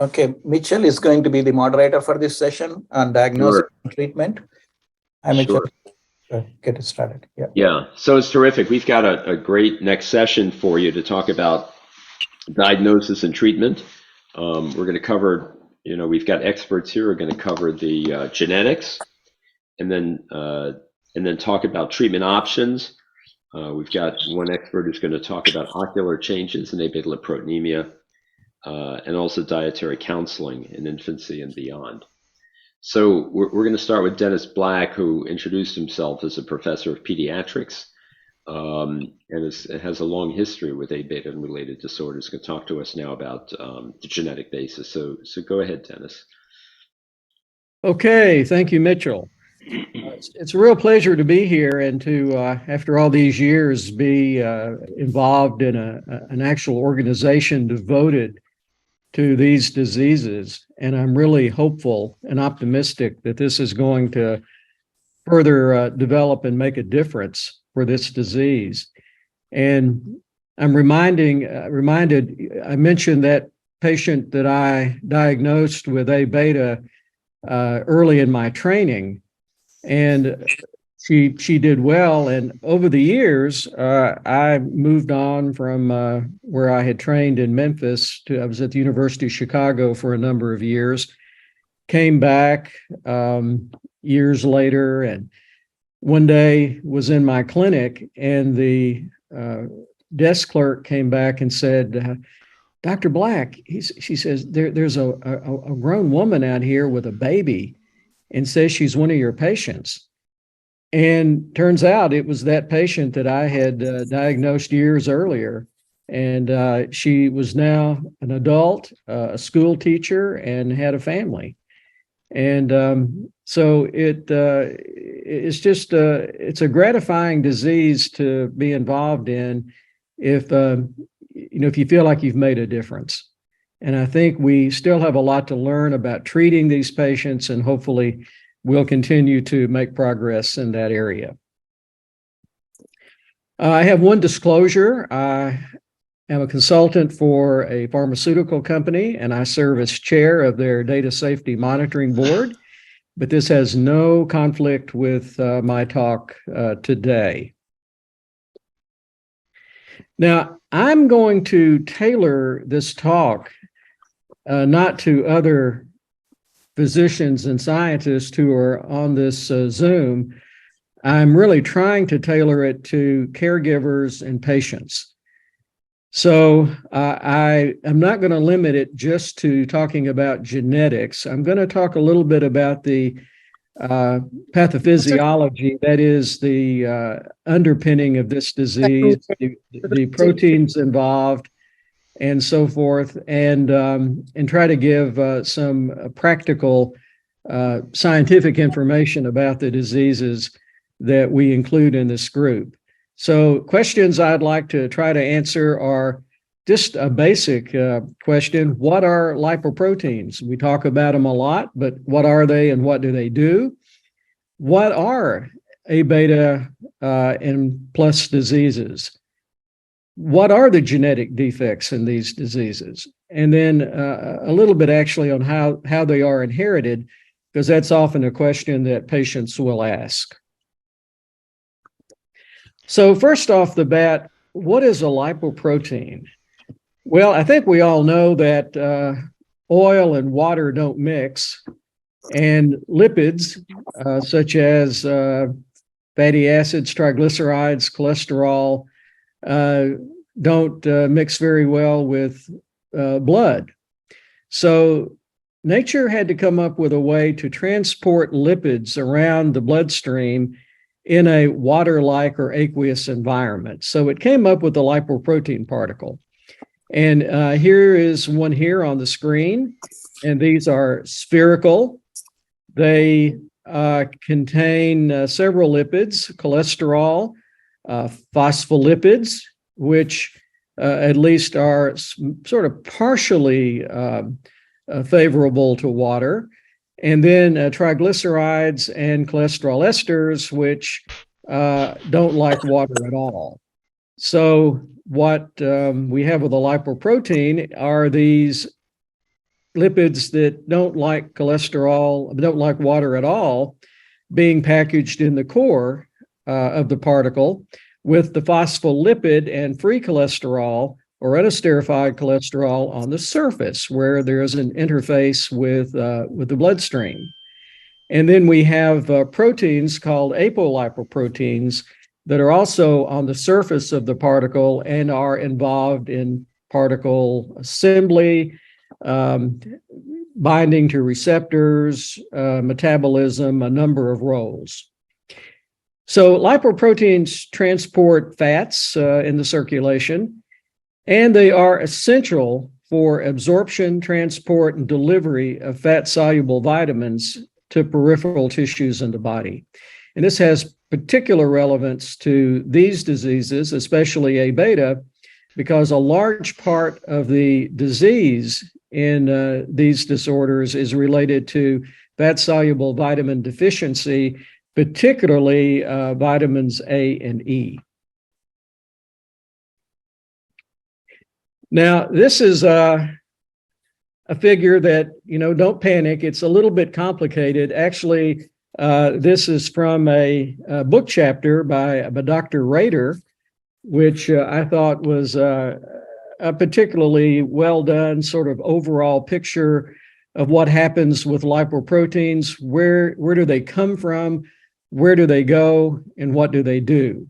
Okay, Mitchell is going to be the moderator for this session on diagnosis and treatment. Hi, Mitchell. Sure. Get it started. Yeah. Yeah. So it's terrific. We've got a great next session for you to talk about diagnosis and treatment. We're going to cover, we've got experts here who are going to cover the genetics, and then talk about treatment options. We've got one expert who's going to talk about ocular changes in abetalipoproteinemia, and also dietary counseling in infancy and beyond. So we're going to start with Dennis Black, who introduced himself as a professor of pediatrics, and has a long history with A-beta and related disorders. He's going to talk to us now about the genetic basis. So go ahead, Dennis. Okay, thank you, Mitchell. It's a real pleasure to be here and to, after all these years, be involved in an actual organization devoted to these diseases. And I'm really hopeful and optimistic that this is going to further develop and make a difference for this disease. And I'm reminded, I mentioned that patient that I diagnosed with A-beta early in my training, and she did well. And over the years, I moved on from where I had trained in Memphis I was at the University of Chicago for a number of years, came back years later, and one day was in my clinic, and the desk clerk came back and said, Dr. Black, she says, there's a grown woman out here with a baby and says she's one of your patients. And turns out it was that patient that I had diagnosed years earlier. And she was now an adult, a school teacher, and had a family. And so it's just, it's a gratifying disease to be involved in if you feel like you've made a difference. And I think we still have a lot to learn about treating these patients, and hopefully we'll continue to make progress in that area. I have one disclosure. I am a consultant for a pharmaceutical company, and I serve as chair of their data safety monitoring board, but this has no conflict with my talk today. Now, I'm going to tailor this talk not to other physicians and scientists who are on this Zoom. I'm really trying to tailor it to caregivers and patients. So I am not going to limit it just to talking about genetics. I'm going to talk a little bit about the pathophysiology, that is the underpinning of this disease, the proteins involved, and so forth, and try to give some practical scientific information about the diseases that we include in this group. So questions I'd like to try to answer are just a basic question. What are lipoproteins? We talk about them a lot, but what are they and what do they do? What are A-beta and plus diseases? What are the genetic defects in these diseases? And then a little bit actually on how they are inherited, because that's often a question that patients will ask. So first off the bat, what is a lipoprotein? Well, I think we all know that oil and water don't mix, and lipids such as fatty acids, triglycerides, cholesterol don't mix very well with blood. So nature had to come up with a way to transport lipids around the bloodstream in a water-like or aqueous environment. So it came up with the lipoprotein particle. And here is one here on the screen, and these are spherical. They contain several lipids, cholesterol, phospholipids, which at least are sort of partially favorable to water, and then triglycerides and cholesterol esters, which don't like water at all. So what we have with a lipoprotein are these lipids that don't like cholesterol, don't like water at all, being packaged in the core of the particle, with the phospholipid and free cholesterol or unesterified cholesterol on the surface, where there is an interface with the bloodstream. And then we have proteins called apolipoproteins that are also on the surface of the particle and are involved in particle assembly, binding to receptors, metabolism, a number of roles. So lipoproteins transport fats in the circulation, and they are essential for absorption, transport, and delivery of fat-soluble vitamins to peripheral tissues in the body. And this has particular relevance to these diseases, especially A beta, because a large part of the disease in these disorders is related to fat-soluble vitamin deficiency, particularly vitamins A and E. Now, this is a figure that, don't panic. It's a little bit complicated. Actually, this is from a book chapter by Dr. Rader, which I thought was a particularly well done sort of overall picture of what happens with lipoproteins. Where do they come from? Where do they go? And what do they do?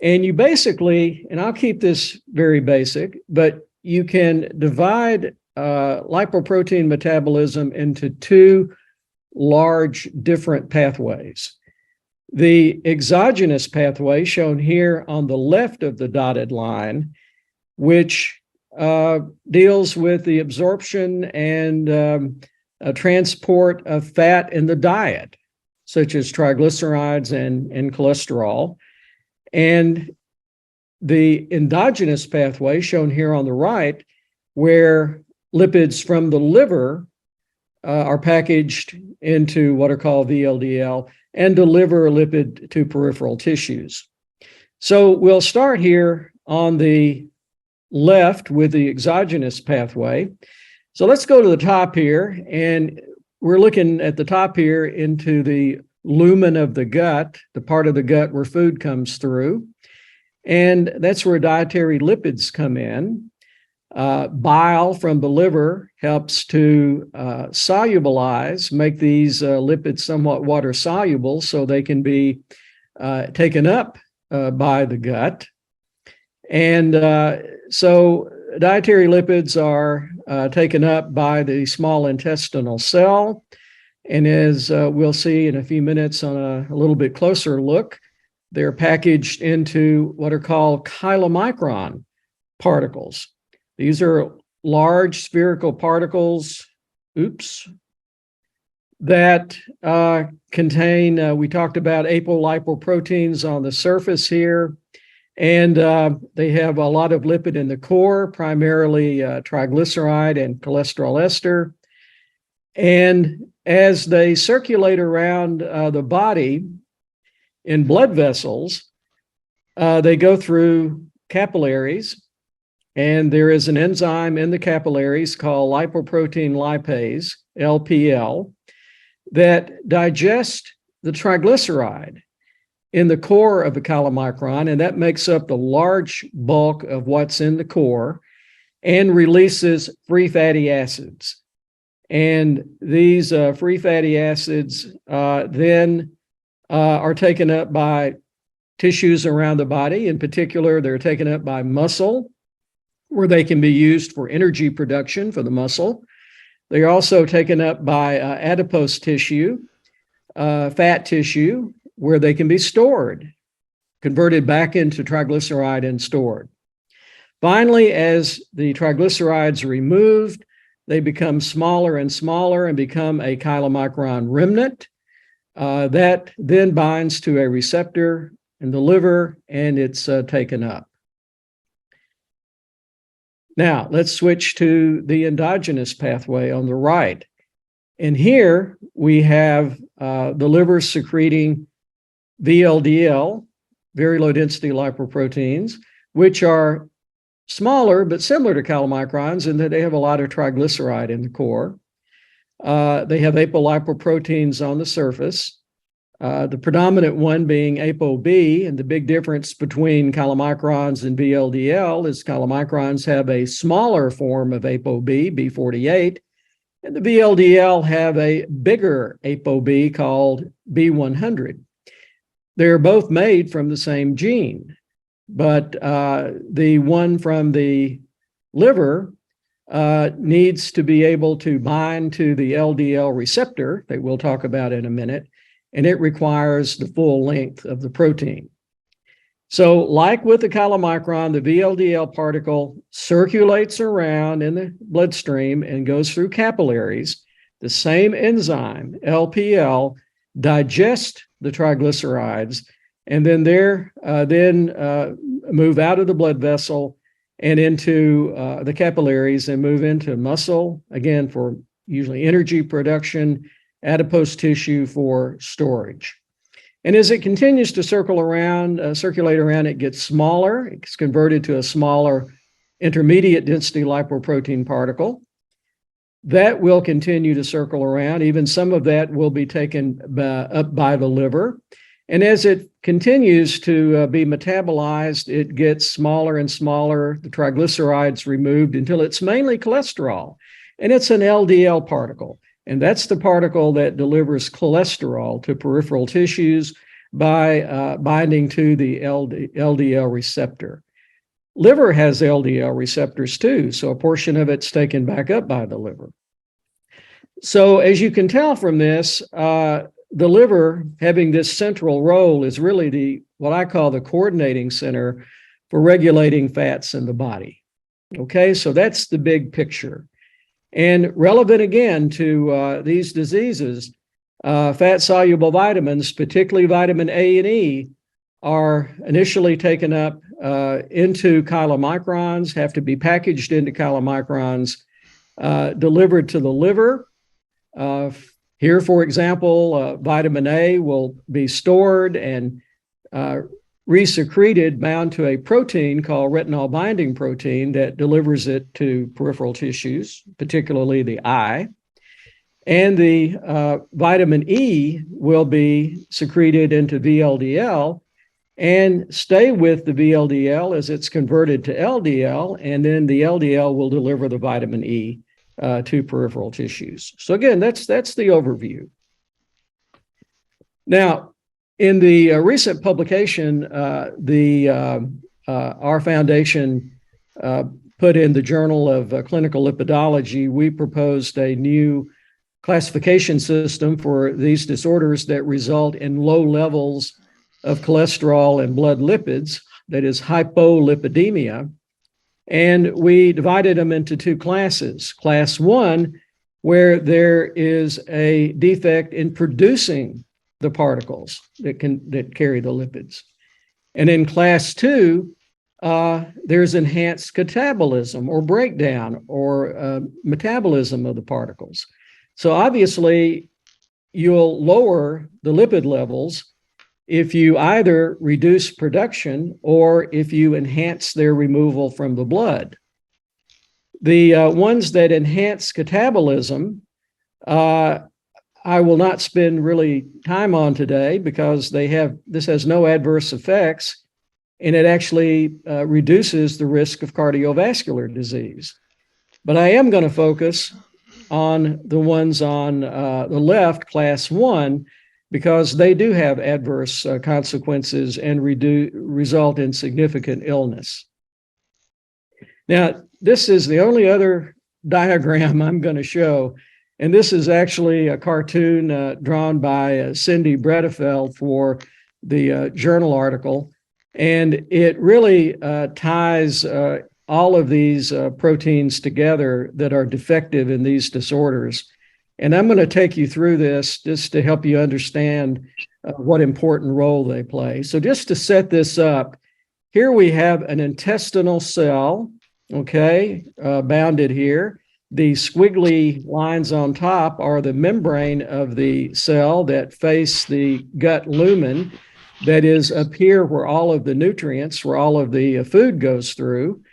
And you basically, and I'll keep this very basic, but you can divide lipoprotein metabolism into two large different pathways. The exogenous pathway, shown here on the left of the dotted line, which deals with the absorption and transport of fat in the diet, such as triglycerides and cholesterol. And the endogenous pathway, shown here on the right, where lipids from the liver are packaged into what are called VLDL and deliver a lipid to peripheral tissues. So we'll start here on the left with the exogenous pathway. So let's go to the top here, and we're looking at the top here into the lumen of the gut, the part of the gut where food comes through. And that's where dietary lipids come in. Bile from the liver helps to solubilize, make these lipids somewhat water soluble so they can be taken up by the gut. And so dietary lipids are taken up by the small intestinal cell. And as we'll see in a few minutes on a little bit closer look, they're packaged into what are called chylomicron particles. These are large spherical particles, that contain, we talked about apolipoproteins on the surface here, and they have a lot of lipid in the core, primarily triglyceride and cholesterol ester. And as they circulate around the body in blood vessels, they go through capillaries, and there is an enzyme in the capillaries called lipoprotein lipase, LPL, that digests the triglyceride in the core of the chylomicron, and that makes up the large bulk of what's in the core, and releases free fatty acids. And these free fatty acids then are taken up by tissues around the body. In particular, they're taken up by muscle, where they can be used for energy production for the muscle. They are also taken up by adipose tissue, fat tissue, where they can be stored, converted back into triglyceride and stored. Finally, as the triglycerides are removed, they become smaller and smaller and become a chylomicron remnant that then binds to a receptor in the liver, and it's taken up. Now, let's switch to the endogenous pathway on the right. And here we have the liver secreting VLDL, very low density lipoproteins, which are smaller but similar to chylomicrons in that they have a lot of triglyceride in the core. They have apolipoproteins on the surface. The predominant one being ApoB, and the big difference between chylomicrons and VLDL is chylomicrons have a smaller form of ApoB, B48, and the VLDL have a bigger ApoB called B100. They're both made from the same gene, but the one from the liver needs to be able to bind to the LDL receptor that we'll talk about in a minute, and it requires the full length of the protein. So like with the chylomicron, the VLDL particle circulates around in the bloodstream and goes through capillaries. The same enzyme, LPL, digests the triglycerides and then move out of the blood vessel and into the capillaries and move into muscle, again, for usually energy production, adipose tissue for storage. And as it continues to circulate around, it gets smaller. It's converted to a smaller intermediate density lipoprotein particle. That will continue to circle around. Even some of that will be taken up by the liver. And as it continues to be metabolized, it gets smaller and smaller, the triglycerides removed until it's mainly cholesterol. And it's an LDL particle. And that's the particle that delivers cholesterol to peripheral tissues by binding to the LDL receptor. Liver has LDL receptors too, so a portion of it's taken back up by the liver. So as you can tell from this, the liver having this central role is really what I call the coordinating center for regulating fats in the body. Okay, so that's the big picture. And relevant again to these diseases, fat-soluble vitamins, particularly vitamin A and E, are initially taken up into chylomicrons, have to be packaged into chylomicrons, delivered to the liver. Here, for example, vitamin A will be stored and resecreted, bound to a protein called retinol binding protein that delivers it to peripheral tissues, particularly the eye. And the vitamin E will be secreted into VLDL and stay with the VLDL as it's converted to LDL, and then the LDL will deliver the vitamin E to peripheral tissues. So again, that's the overview. Now, in the recent publication, our foundation put in the Journal of Clinical Lipidology, we proposed a new classification system for these disorders that result in low levels of cholesterol and blood lipids, that is hypolipidemia. And we divided them into two classes. Class 1, where there is a defect in producing the particles that carry the lipids. And in class 2, there's enhanced catabolism or breakdown or metabolism of the particles. So obviously, you'll lower the lipid levels if you either reduce production or if you enhance their removal from the blood. The ones that enhance catabolism, I will not spend really time on today because this has no adverse effects, and it actually reduces the risk of cardiovascular disease. But I am going to focus on the ones on the left, class 1, because they do have adverse consequences and result in significant illness. Now, this is the only other diagram I'm going to show. And this is actually a cartoon drawn by Cindy Bredefeld for the journal article. And it really ties all of these proteins together that are defective in these disorders. And I'm going to take you through this just to help you understand what important role they play. So just to set this up, here we have an intestinal cell, okay, bounded here. The squiggly lines on top are the membrane of the cell that face the gut lumen, that is up here where all of the nutrients, where all of the food goes through.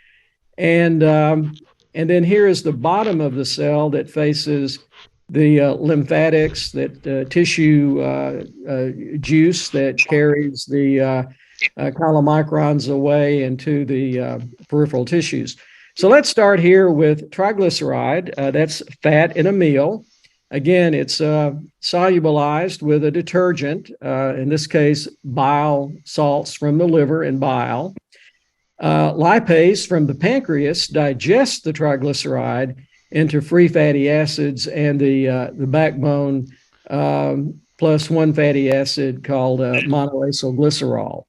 And then here is the bottom of the cell that faces the lymphatics, that tissue juice that carries the chylomicrons away into the peripheral tissues. So let's start here with triglyceride. That's fat in a meal. Again, it's solubilized with a detergent, in this case, bile salts from the liver and bile. Lipase from the pancreas digests the triglyceride into free fatty acids and the backbone plus one fatty acid called monoacyl glycerol.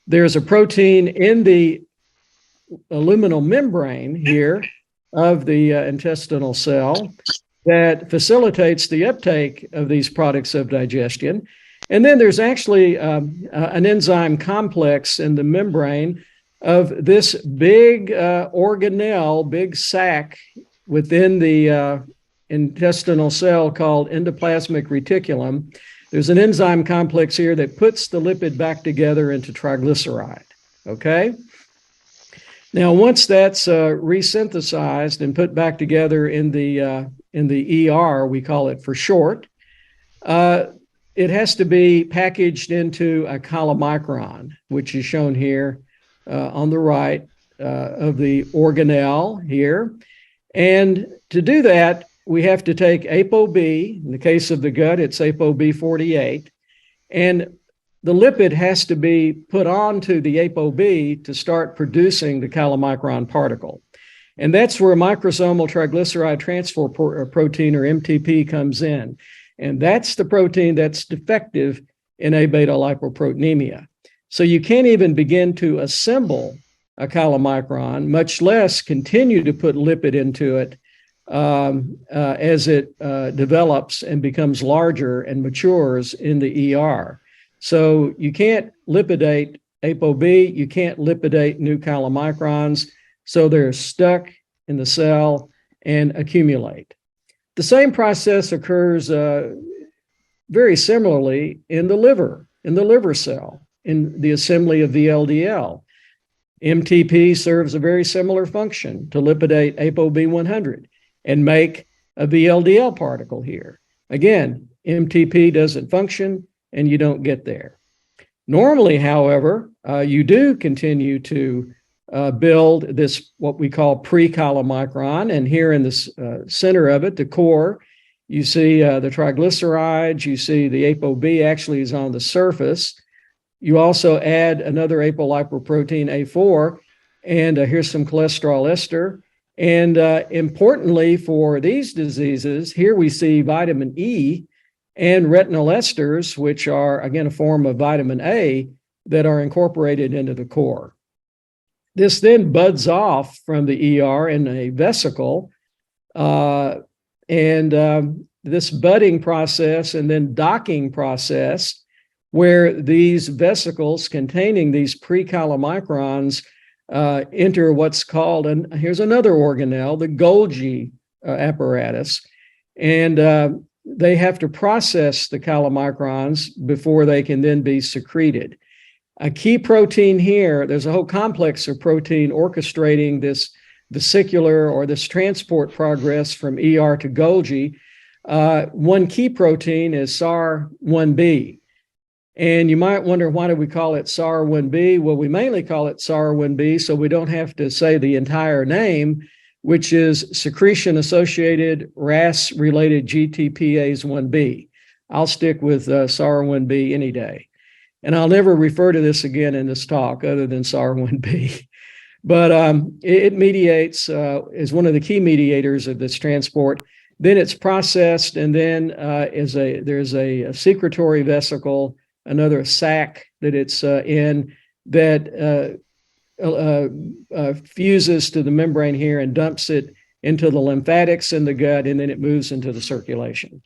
There's a protein in the luminal membrane here of the intestinal cell that facilitates the uptake of these products of digestion. And then there's actually an enzyme complex in the membrane of this big organelle, big sac within the intestinal cell called endoplasmic reticulum. There's an enzyme complex here that puts the lipid back together into triglyceride, okay? Now, once that's resynthesized and put back together in the ER, we call it for short, it has to be packaged into a chylomicron, which is shown here on the right of the organelle here. And to do that, we have to take ApoB. In the case of the gut, it's ApoB48. And the lipid has to be put onto the ApoB to start producing the chylomicron particle. And that's where microsomal triglyceride transfer protein, or MTP, comes in. And that's the protein that's defective in Abetalipoproteinemia. So you can't even begin to assemble a chylomicron, much less continue to put lipid into it as it develops and becomes larger and matures in the ER. So you can't lipidate ApoB, you can't lipidate new chylomicrons, so they're stuck in the cell and accumulate. The same process occurs very similarly in the liver cell, in the assembly of VLDL. MTP serves a very similar function to lipidate ApoB100 and make a VLDL particle here. Again, MTP doesn't function and you don't get there. Normally, however, you do continue to build this, what we call pre-chylomicron, and here in the center of it, the core, you see the triglycerides, you see the ApoB actually is on the surface. You also add another apolipoprotein A4, and here's some cholesterol ester. And importantly for these diseases, here we see vitamin E and retinal esters, which are, again, a form of vitamin A that are incorporated into the core. This then buds off from the ER in a vesicle, this budding process and then docking process, where these vesicles containing these pre-chylomicrons enter what's called, and here's another organelle, the Golgi apparatus. And they have to process the chylomicrons before they can then be secreted. A key protein here, there's a whole complex of protein orchestrating this vesicular or this transport progress from ER to Golgi. One key protein is SAR1B. And you might wonder, why do we call it SAR1B? Well, we mainly call it SAR1B so we don't have to say the entire name, which is secretion-associated RAS-related GTPase 1B. I'll stick with SAR1B any day. And I'll never refer to this again in this talk other than SAR1B. But it mediates, is one of the key mediators of this transport. Then it's processed, and then there's a secretory vesicle, another sac that it's in, that fuses to the membrane here and dumps it into the lymphatics in the gut, and then it moves into the circulation.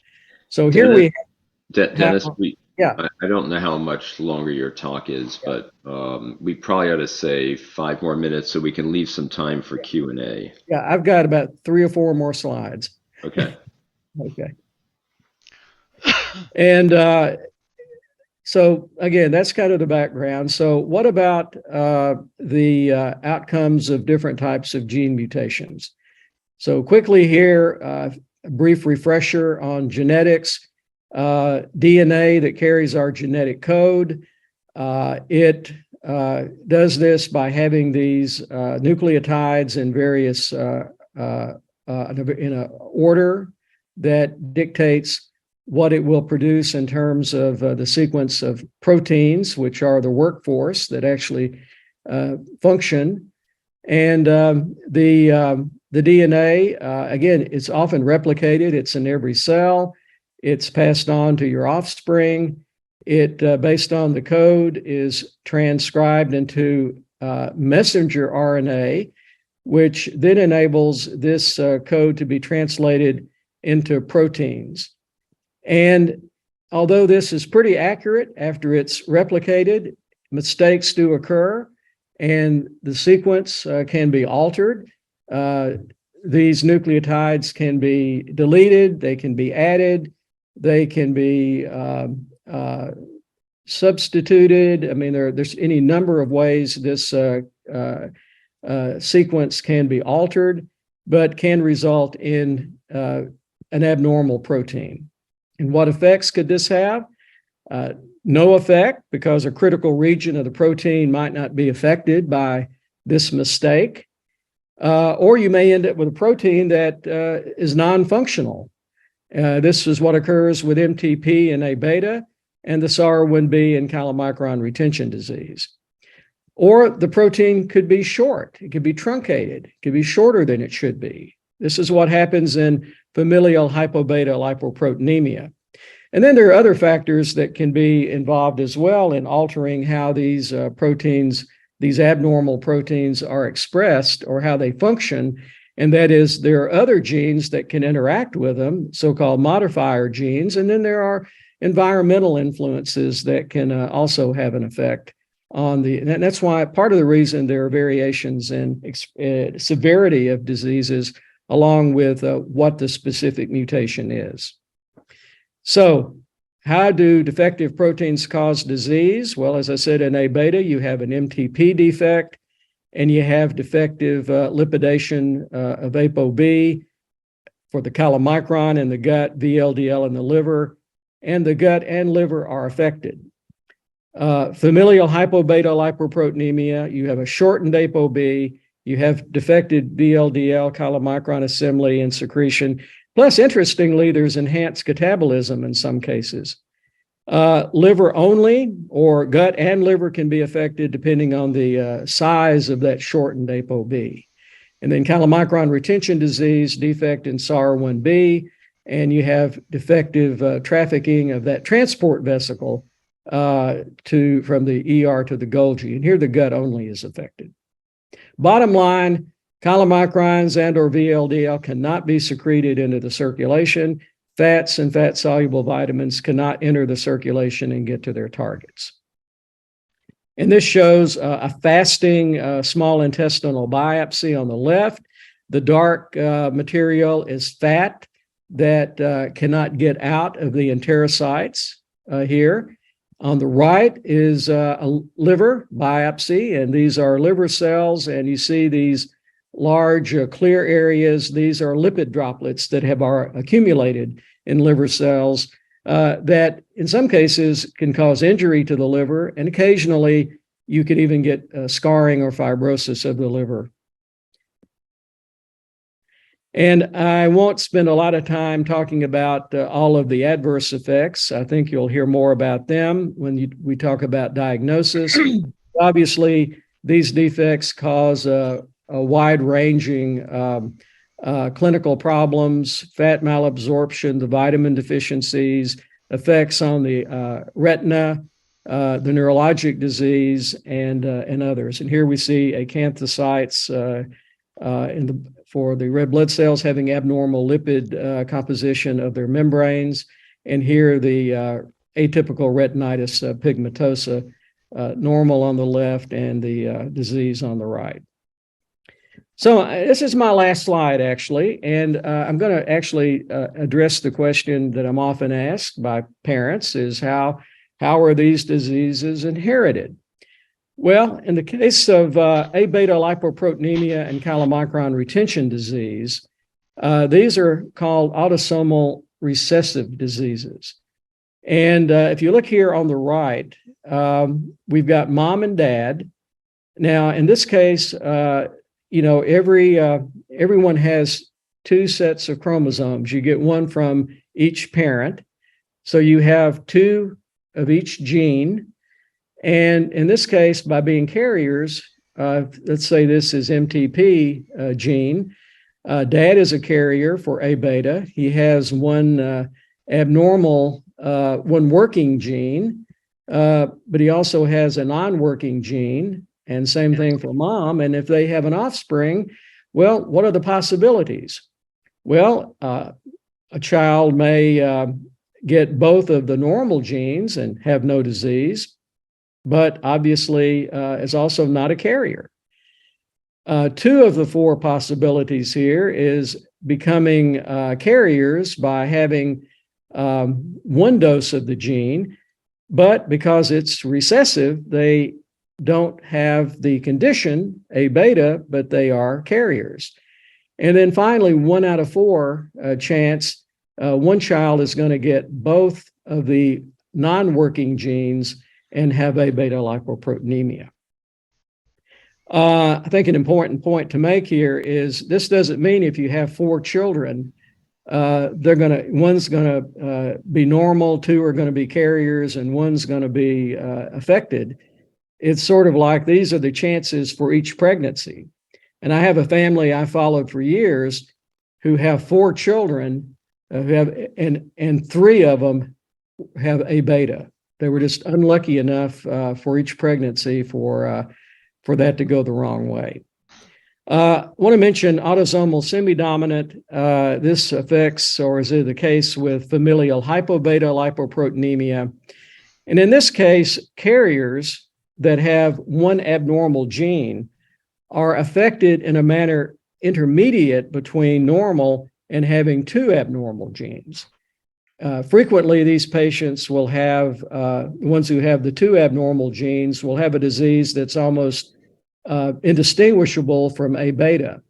So here we have, Dennis, yeah. I don't know how much longer your talk is, but we probably ought to say 5 more minutes so we can leave some time for Q&A. Yeah, I've got about 3 or 4 more slides. Okay. Okay. And So again, that's kind of the background. So what about the outcomes of different types of gene mutations? So quickly here, a brief refresher on genetics. DNA that carries our genetic code. It does this by having these nucleotides in various in an order that dictates what it will produce in terms of the sequence of proteins, which are the workforce that actually function. And the DNA, again, it's often replicated. It's in every cell. It's passed on to your offspring. It, based on the code, is transcribed into messenger RNA, which then enables this code to be translated into proteins. And although this is pretty accurate after it's replicated, mistakes do occur, and the sequence can be altered. These nucleotides can be deleted, they can be added, they can be substituted. I mean, there's any number of ways this sequence can be altered, but can result in an abnormal protein. And what effects could this have? No effect, because a critical region of the protein might not be affected by this mistake. Or you may end up with a protein that is non-functional. This is what occurs with MTP and A-beta and the SAR1B and Chylomicron retention disease. Or the protein could be short. It could be truncated. It could be shorter than it should be. This is what happens in familial hypobetalipoproteinemia. And then there are other factors that can be involved as well in altering how these proteins, these abnormal proteins, are expressed or how they function. And that is, there are other genes that can interact with them, so-called modifier genes. And then there are environmental influences that can also have an effect on and that's why part of the reason there are variations in severity of diseases along with what the specific mutation is. So how do defective proteins cause disease? Well, as I said, in A-beta, you have an MTP defect, and you have defective lipidation of ApoB for the chylomicron in the gut, VLDL in the liver, and the gut and liver are affected. Familial hypobetalipoproteinemia, you have a shortened ApoB, you have defective VLDL, chylomicron assembly and secretion. Plus, interestingly, there's enhanced catabolism in some cases. Liver only or gut and liver can be affected depending on the size of that shortened ApoB. And then chylomicron retention disease, defect in SAR1B, and you have defective trafficking of that transport vesicle from the ER to the Golgi. And here the gut only is affected. Bottom line, chylomicrons and or VLDL cannot be secreted into the circulation. Fats and fat-soluble vitamins cannot enter the circulation and get to their targets. And this shows a fasting small intestinal biopsy on the left. The dark material is fat that cannot get out of the enterocytes here. On the right is a liver biopsy, and these are liver cells, and you see these large clear areas. These are lipid droplets that have accumulated in liver cells that in some cases can cause injury to the liver, and occasionally you could even get scarring or fibrosis of the liver. And I won't spend a lot of time talking about all of the adverse effects. I think you'll hear more about them when we talk about diagnosis. Obviously, these defects cause a wide-ranging clinical problems, fat malabsorption, the vitamin deficiencies, effects on the retina, the neurologic disease, and others. And here we see acanthocytes for the red blood cells having abnormal lipid composition of their membranes. And here the atypical retinitis pigmentosa, normal on the left, and the disease on the right. So this is my last slide, actually, and I'm going to actually address the question that I'm often asked by parents is how How are these diseases inherited? Well, in the case of Abetalipoproteinemia and Chylomicron retention disease, these are called autosomal recessive diseases. And if you look here on the right, we've got mom and dad. Now, in this case, everyone has two sets of chromosomes. You get one from each parent. So you have two of each gene. And in this case, by being carriers, let's say this is MTP gene. Dad is a carrier for A beta. He has one abnormal, one working gene, but he also has a non-working gene, and same thing for mom. And if they have an offspring, well, what are the possibilities? Well, a child may get both of the normal genes and have no disease, but obviously is also not a carrier. Two of the four possibilities here is becoming carriers by having one dose of the gene, but because it's recessive, they don't have the condition, A beta, but they are carriers. And then finally, 1 out of 4 chance, one child is going to get both of the non-working genes and have Abetalipoproteinemia. I think an important point to make here is this doesn't mean if you have 4 children, one's going to be normal, 2 are going to be carriers, and one's going to be affected. It's sort of like these are the chances for each pregnancy. And I have a family I followed for years who have 4 children who have, and 3 of them have A beta. They were just unlucky enough for each pregnancy for that to go the wrong way. I want to mention autosomal semidominant. This affects, or is it the case with familial hypobetalipoproteinemia? And in this case, carriers that have one abnormal gene are affected in a manner intermediate between normal and having 2 abnormal genes. Frequently, these patients will have, ones who have the 2 abnormal genes will have a disease that's almost indistinguishable from A beta.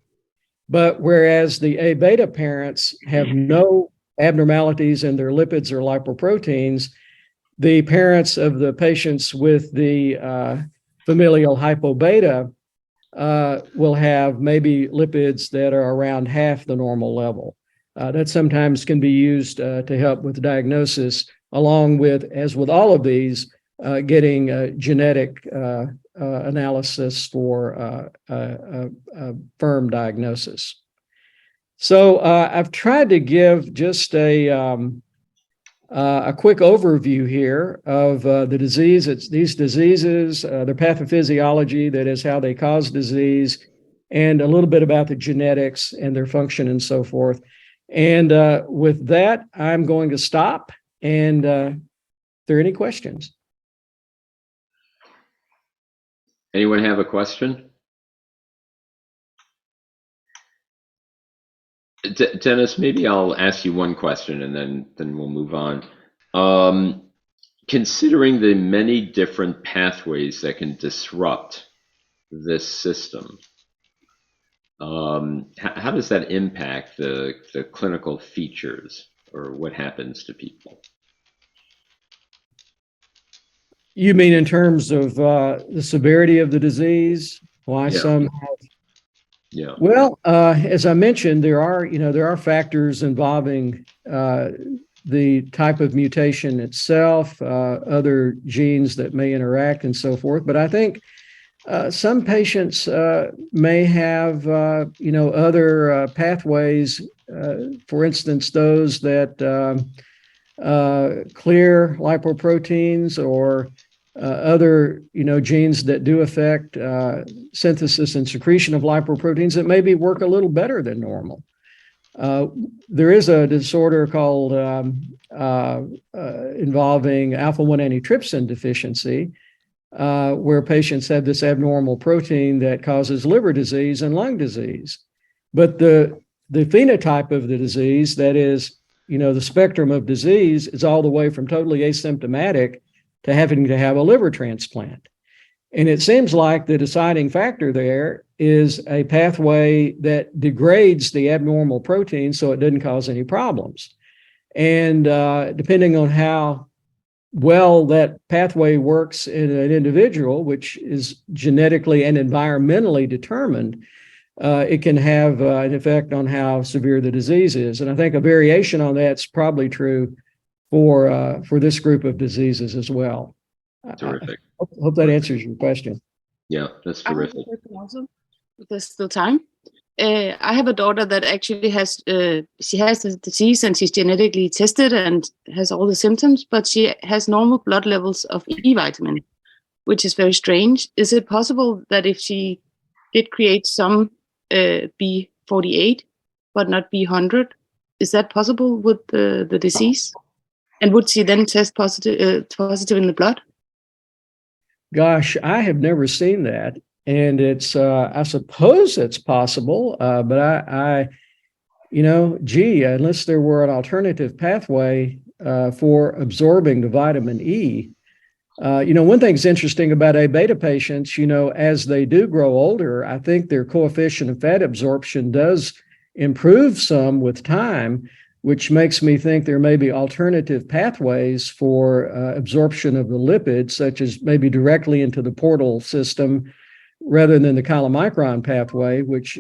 But whereas the A beta parents have no abnormalities in their lipids or lipoproteins, the parents of the patients with the familial hypobeta will have maybe lipids that are around half the normal level. That sometimes can be used to help with diagnosis, along with, as with all of these, getting genetic analysis for a firm diagnosis. So I've tried to give just a quick overview here of the disease. It's these diseases, their pathophysiology, that is how they cause disease, and a little bit about the genetics and their function and so forth. And with that, I'm going to stop. And are there any questions? Anyone have a question? Dennis, maybe I'll ask you one question and then we'll move on. Considering the many different pathways that can disrupt this system, how does that impact the clinical features, or what happens to people? You mean in terms of the severity of the disease? Why some have? Yeah. Well, as I mentioned, there are factors involving the type of mutation itself, other genes that may interact and so forth. But I think some patients may have, other pathways, for instance, those that clear lipoproteins or other, genes that do affect synthesis and secretion of lipoproteins that maybe work a little better than normal. There is a disorder called involving alpha-1 antitrypsin deficiency, where patients have this abnormal protein that causes liver disease and lung disease. But the phenotype of the disease, that is, the spectrum of disease, is all the way from totally asymptomatic to having to have a liver transplant. And it seems like the deciding factor there is a pathway that degrades the abnormal protein so it doesn't cause any problems. And depending on how well that pathway works in an individual, which is genetically and environmentally determined, it can have an effect on how severe the disease is. And I think a variation on that's probably true for this group of diseases as well. Terrific. I hope that answers your question. Yeah, that's terrific. Also, if there's still time. I have a daughter that actually has she has the disease and she's genetically tested and has all the symptoms, but she has normal blood levels of E vitamin, which is very strange. Is it possible that if she did create some B48 but not B100, is that possible with the disease? And would she then test positive in the blood? Gosh, I have never seen that. And it's, I suppose it's possible, but I unless there were an alternative pathway for absorbing the vitamin E. One thing's interesting about A beta patients, as they do grow older, I think their coefficient of fat absorption does improve some with time, which makes me think there may be alternative pathways for absorption of the lipids, such as maybe directly into the portal system, rather than the chylomicron pathway, which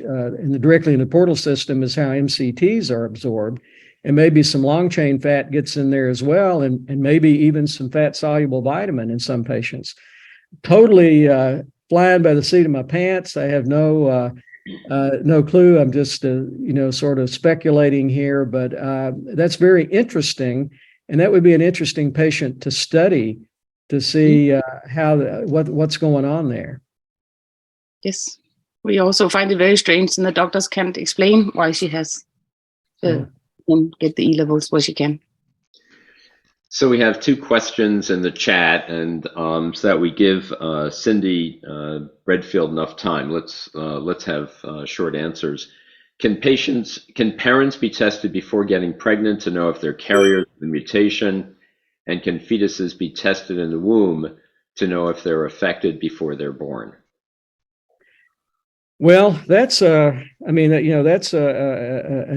directly in the portal system is how MCTs are absorbed. And maybe some long chain fat gets in there as well, and maybe even some fat soluble vitamin in some patients. Totally flying by the seat of my pants. I have no clue. I'm just, sort of speculating here, but that's very interesting. And that would be an interesting patient to study to see what's going on there. Yes, we also find it very strange, and the doctors can't explain why she has can get the E levels where she can. So we have two questions in the chat, and so that we give Cindy Redfield enough time, let's have short answers. Can parents be tested before getting pregnant to know if they're carriers of the mutation? And can fetuses be tested in the womb to know if they're affected before they're born? Well, that's an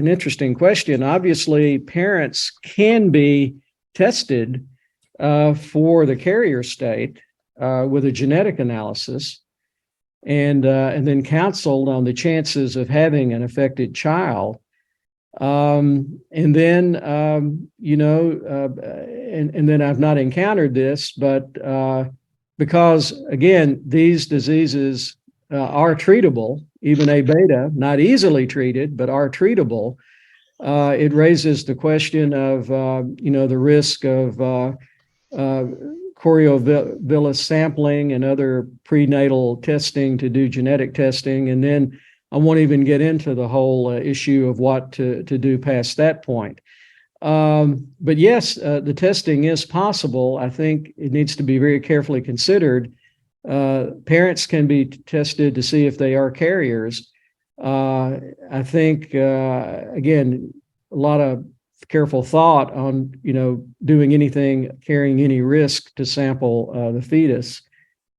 interesting question. Obviously, parents can be tested for the carrier state with a genetic analysis, and then counseled on the chances of having an affected child. And then I've not encountered this, but because again, these diseases are treatable, even A beta, not easily treated, but are treatable. It raises the question of, the risk of choriovilus sampling and other prenatal testing to do genetic testing. And then I won't even get into the whole issue of what to do past that point. But yes, the testing is possible. I think it needs to be very carefully considered. Parents can be tested to see if they are carriers. I think, again, a lot of careful thought on, doing anything, carrying any risk to sample the fetus.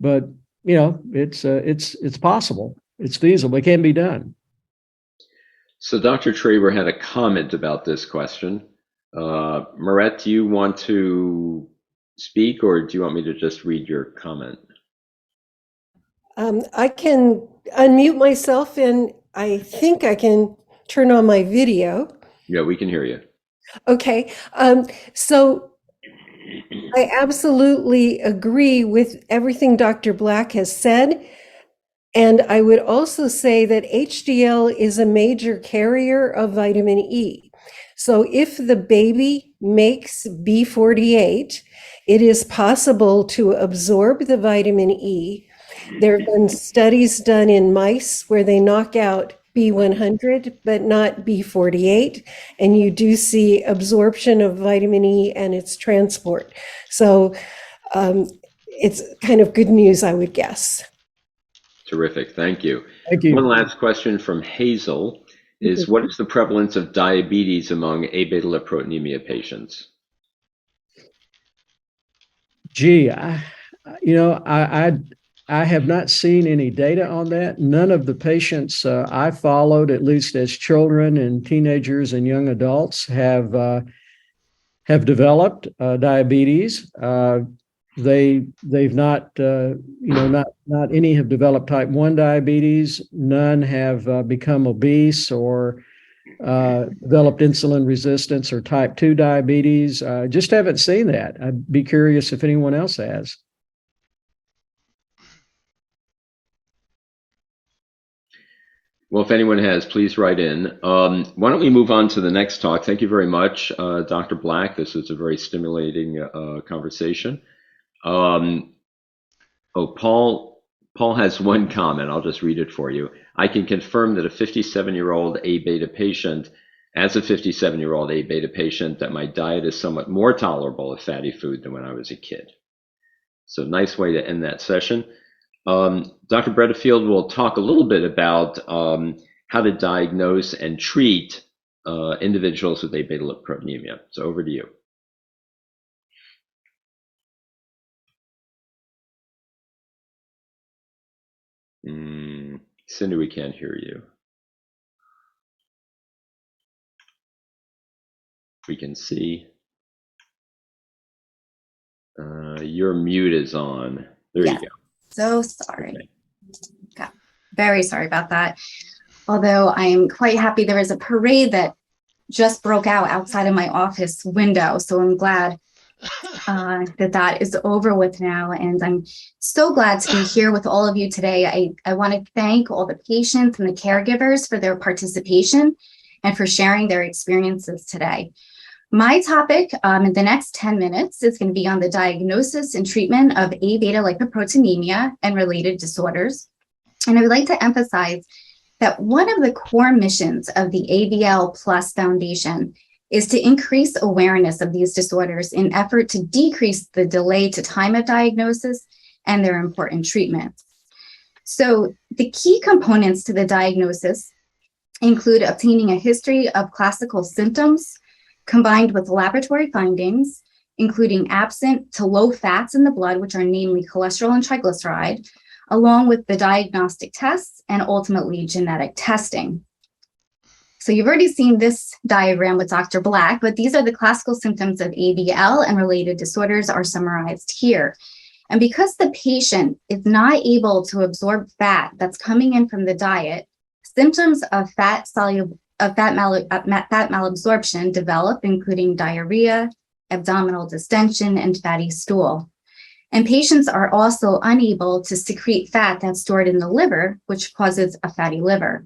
But, it's possible. It's feasible. It can be done. So Dr. Traber had a comment about this question. Maret, do you want to speak, or do you want me to just read your comment? I can unmute myself, and I think I can turn on my video. Yeah, we can hear you. Okay. So I absolutely agree with everything Dr. Black has said. And I would also say that HDL is a major carrier of vitamin E. So if the baby makes B48, it is possible to absorb the vitamin E. There have been studies done in mice where they knock out B100, but not B48, and you do see absorption of vitamin E and its transport. So it's kind of good news, I would guess. Terrific, thank you. Thank you. One last question from Hazel is, what is the prevalence of diabetes among abetalipoproteinemia patients? Gee, I have not seen any data on that. None of the patients I followed, at least as children and teenagers and young adults, have developed diabetes. They've not not any have developed type 1 diabetes. None have become obese or developed insulin resistance or type 2 diabetes. Just haven't seen that. I'd be curious if anyone else has. Well, if anyone has, please write in. Why don't we move on to the next talk? Thank you very much, Dr. Black. This was a very stimulating conversation. Paul has one comment. I'll just read it for you. I can confirm that a 57-year-old A-beta patient, that my diet is somewhat more tolerable of fatty food than when I was a kid. So nice way to end that session. Dr. Bredefield will talk a little bit about how to diagnose and treat individuals with Abetalipoproteinemia. So over to you. Cindy, we can't hear you. We can see. Your mute is on. There you go. So sorry. Okay. Very sorry about that. Although I'm quite happy there was a parade that just broke out outside of my office window. So I'm glad that is over with now. And I'm so glad to be here with all of you today. I want to thank all the patients and the caregivers for their participation and for sharing their experiences today. My topic in the next 10 minutes is going to be on the diagnosis and treatment of Abetalipoproteinemia and related disorders. And I would like to emphasize that one of the core missions of the ABL Plus Foundation is to increase awareness of these disorders in effort to decrease the delay to time of diagnosis and their important treatments. So the key components to the diagnosis include obtaining a history of classical symptoms combined with laboratory findings, including absent to low fats in the blood, which are namely cholesterol and triglyceride, along with the diagnostic tests and ultimately genetic testing. So you've already seen this diagram with Dr. Black, but these are the classical symptoms of ABL and related disorders are summarized here. And because the patient is not able to absorb fat that's coming in from the diet, symptoms of fat malabsorption develop, including diarrhea, abdominal distension, and fatty stool. And patients are also unable to secrete fat that's stored in the liver, which causes a fatty liver.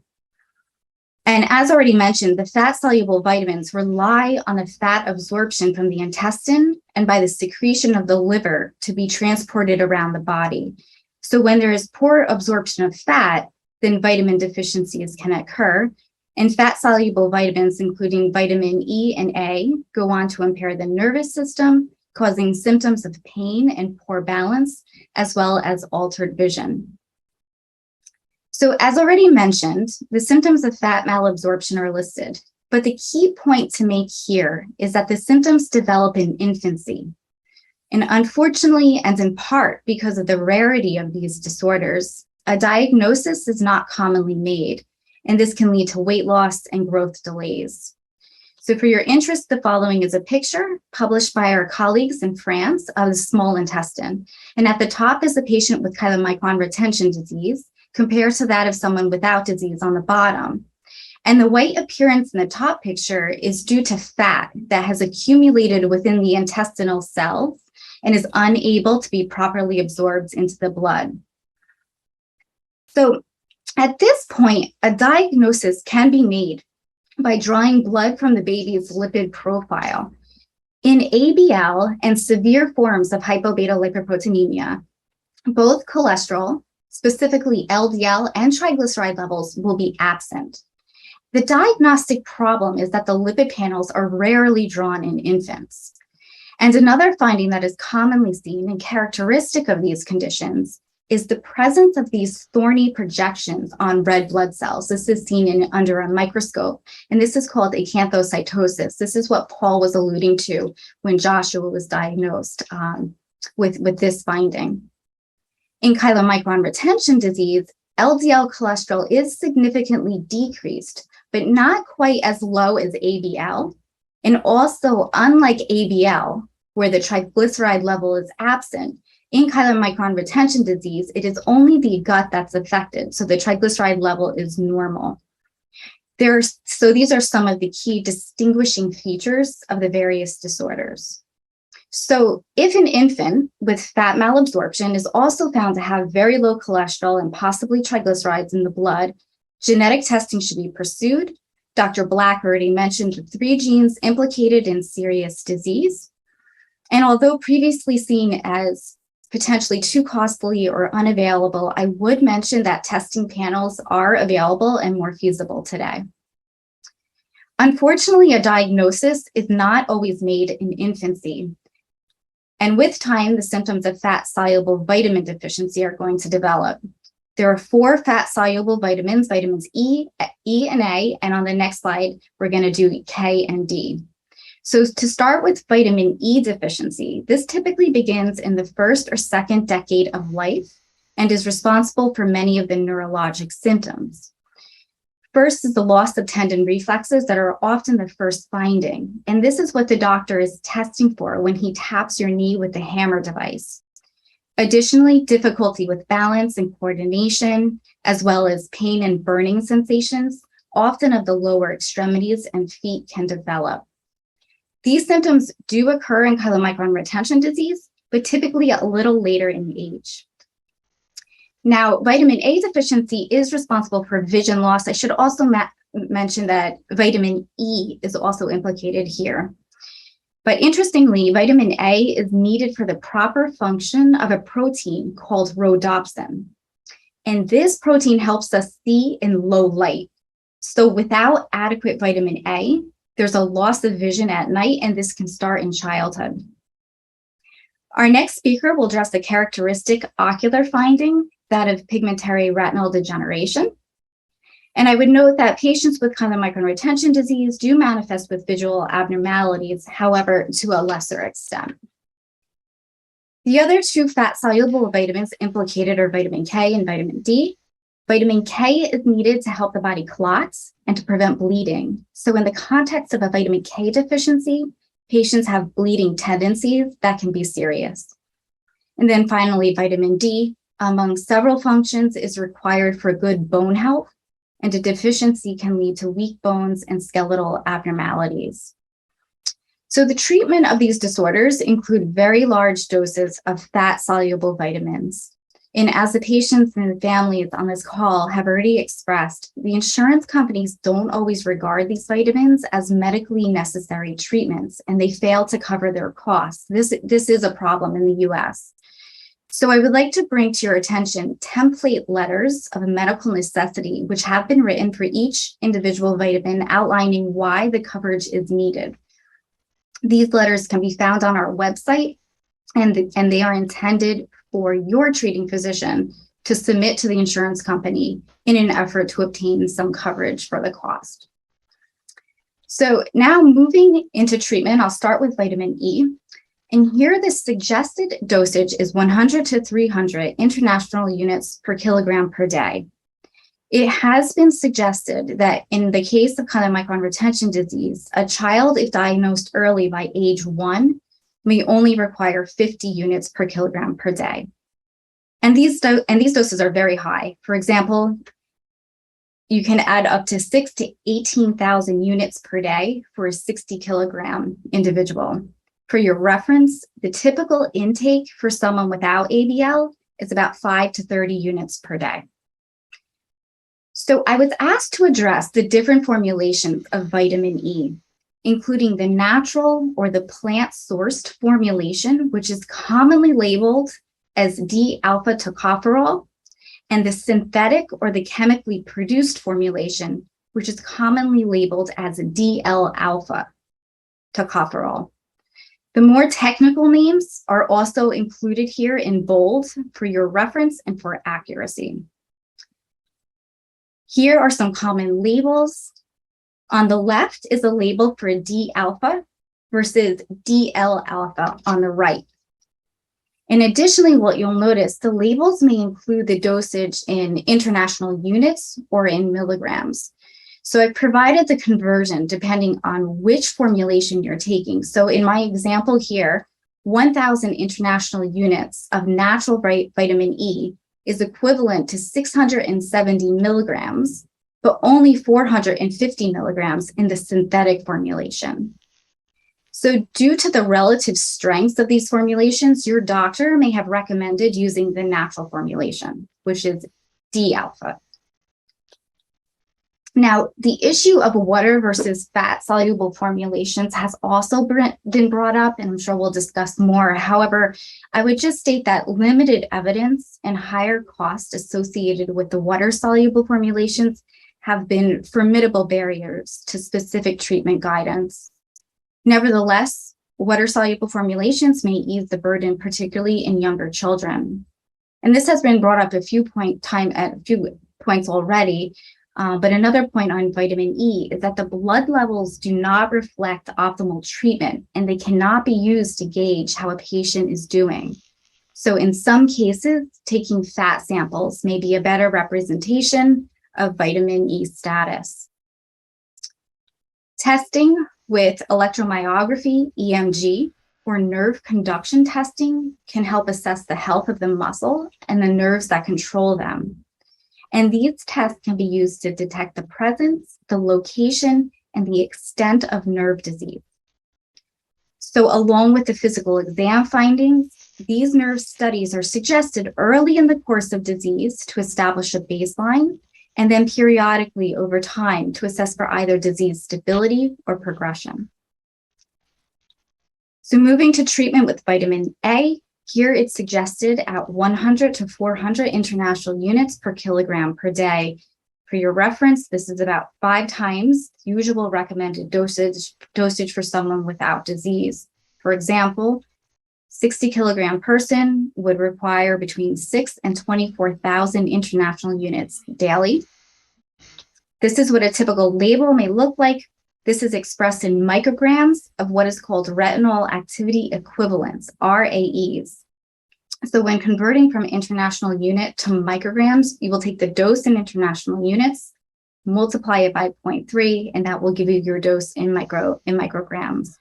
And as already mentioned, the fat-soluble vitamins rely on the fat absorption from the intestine and by the secretion of the liver to be transported around the body. So when there is poor absorption of fat, then vitamin deficiencies can occur. And fat-soluble vitamins, including vitamin E and A, go on to impair the nervous system, causing symptoms of pain and poor balance, as well as altered vision. So as already mentioned, the symptoms of fat malabsorption are listed, but the key point to make here is that the symptoms develop in infancy. And unfortunately, and in part because of the rarity of these disorders, a diagnosis is not commonly made, and this can lead to weight loss and growth delays. So for your interest, the following is a picture published by our colleagues in France of the small intestine. And at the top is a patient with Chylomicron retention disease, compared to that of someone without disease on the bottom. And the white appearance in the top picture is due to fat that has accumulated within the intestinal cells and is unable to be properly absorbed into the blood. So at this point, a diagnosis can be made by drawing blood from the baby's lipid profile. In ABL and severe forms of hypobetalipoproteinemia, both cholesterol, specifically LDL and triglyceride levels, will be absent. The diagnostic problem is that the lipid panels are rarely drawn in infants. And another finding that is commonly seen and characteristic of these conditions is the presence of these thorny projections on red blood cells. This is seen under a microscope, and this is called acanthocytosis. This is what Paul was alluding to when Joshua was diagnosed with this finding. In chylomicron retention disease, LDL cholesterol is significantly decreased, but not quite as low as ABL. And also, unlike ABL, where the triglyceride level is absent, in chylomicron retention disease, it is only the gut that's affected. So the triglyceride level is normal. So these are some of the key distinguishing features of the various disorders. So if an infant with fat malabsorption is also found to have very low cholesterol and possibly triglycerides in the blood, genetic testing should be pursued. Dr. Black already mentioned the 3 genes implicated in serious disease. And although previously seen as potentially too costly or unavailable, I would mention that testing panels are available and more feasible today. Unfortunately, a diagnosis is not always made in infancy. And with time, the symptoms of fat-soluble vitamin deficiency are going to develop. There are 4 fat-soluble vitamins, vitamins E, and A, and on the next slide, we're going to do K and D. So to start with vitamin E deficiency, this typically begins in the 1st or 2nd decade of life and is responsible for many of the neurologic symptoms. First is the loss of tendon reflexes that are often the first finding. And this is what the doctor is testing for when he taps your knee with the hammer device. Additionally, difficulty with balance and coordination, as well as pain and burning sensations, often of the lower extremities and feet, can develop. These symptoms do occur in chylomicron retention disease, but typically a little later in age. Now, vitamin A deficiency is responsible for vision loss. I should also mention that vitamin E is also implicated here. But interestingly, vitamin A is needed for the proper function of a protein called rhodopsin. And this protein helps us see in low light. So without adequate vitamin A, there's a loss of vision at night, and this can start in childhood. Our next speaker will address a characteristic ocular finding, that of pigmentary retinal degeneration. And I would note that patients with chylomicron retention disease do manifest with visual abnormalities, however, to a lesser extent. The other 2 fat-soluble vitamins implicated are vitamin K and vitamin D. Vitamin K is needed to help the body clot and to prevent bleeding. So in the context of a vitamin K deficiency, patients have bleeding tendencies that can be serious. And then finally, vitamin D, among several functions, is required for good bone health, and a deficiency can lead to weak bones and skeletal abnormalities. So the treatment of these disorders include very large doses of fat-soluble vitamins. And as the patients and the families on this call have already expressed, the insurance companies don't always regard these vitamins as medically necessary treatments, and they fail to cover their costs. This is a problem in the US. So I would like to bring to your attention template letters of a medical necessity, which have been written for each individual vitamin, outlining why the coverage is needed. These letters can be found on our website, and they are intended for your treating physician to submit to the insurance company in an effort to obtain some coverage for the cost. So now moving into treatment, I'll start with vitamin E. And here the suggested dosage is 100 to 300 international units per kilogram per day. It has been suggested that in the case of chylomicron retention disease, a child, if diagnosed early by age 1, may only require 50 units per kilogram per day. And these doses are very high. For example, you can add up to 6,000 to 18,000 units per day for a 60 kilogram individual. For your reference, the typical intake for someone without ABL is about 5 to 30 units per day. So I was asked to address the different formulations of vitamin E, including the natural or the plant-sourced formulation, which is commonly labeled as D-alpha tocopherol, and the synthetic or the chemically produced formulation, which is commonly labeled as DL-alpha tocopherol. The more technical names are also included here in bold for your reference and for accuracy. Here are some common labels. On the left is a label for D-alpha versus DL-alpha on the right. And additionally, what you'll notice, the labels may include the dosage in international units or in milligrams. So I've provided the conversion depending on which formulation you're taking. So in my example here, 1,000 international units of natural vitamin E is equivalent to 670 milligrams, but only 450 milligrams in the synthetic formulation. So due to the relative strengths of these formulations, your doctor may have recommended using the natural formulation, which is D alpha. Now, the issue of water versus fat-soluble formulations has also been brought up, and I'm sure we'll discuss more. However, I would just state that limited evidence and higher costs associated with the water-soluble formulations have been formidable barriers to specific treatment guidance. Nevertheless, water-soluble formulations may ease the burden, particularly in younger children. And this has been brought up at a few points already. But another point on vitamin E is that the blood levels do not reflect optimal treatment, and they cannot be used to gauge how a patient is doing. So in some cases, taking fat samples may be a better representation of vitamin E status. Testing with electromyography, EMG, or nerve conduction testing can help assess the health of the muscle and the nerves that control them. And these tests can be used to detect the presence, the location, and the extent of nerve disease. So along with the physical exam findings, these nerve studies are suggested early in the course of disease to establish a baseline, and then periodically over time to assess for either disease stability or progression. So moving to treatment with vitamin A, here it's suggested at 100 to 400 international units per kilogram per day. For your reference, this is about 5 times the usual recommended dosage for someone without disease. For example, 60 kilogram person would require between 6 and 24,000 international units daily. This is what a typical label may look like. This is expressed in micrograms of what is called retinol activity equivalents, RAEs. So when converting from international unit to micrograms, you will take the dose in international units, multiply it by 0.3, and that will give you your dose in micrograms.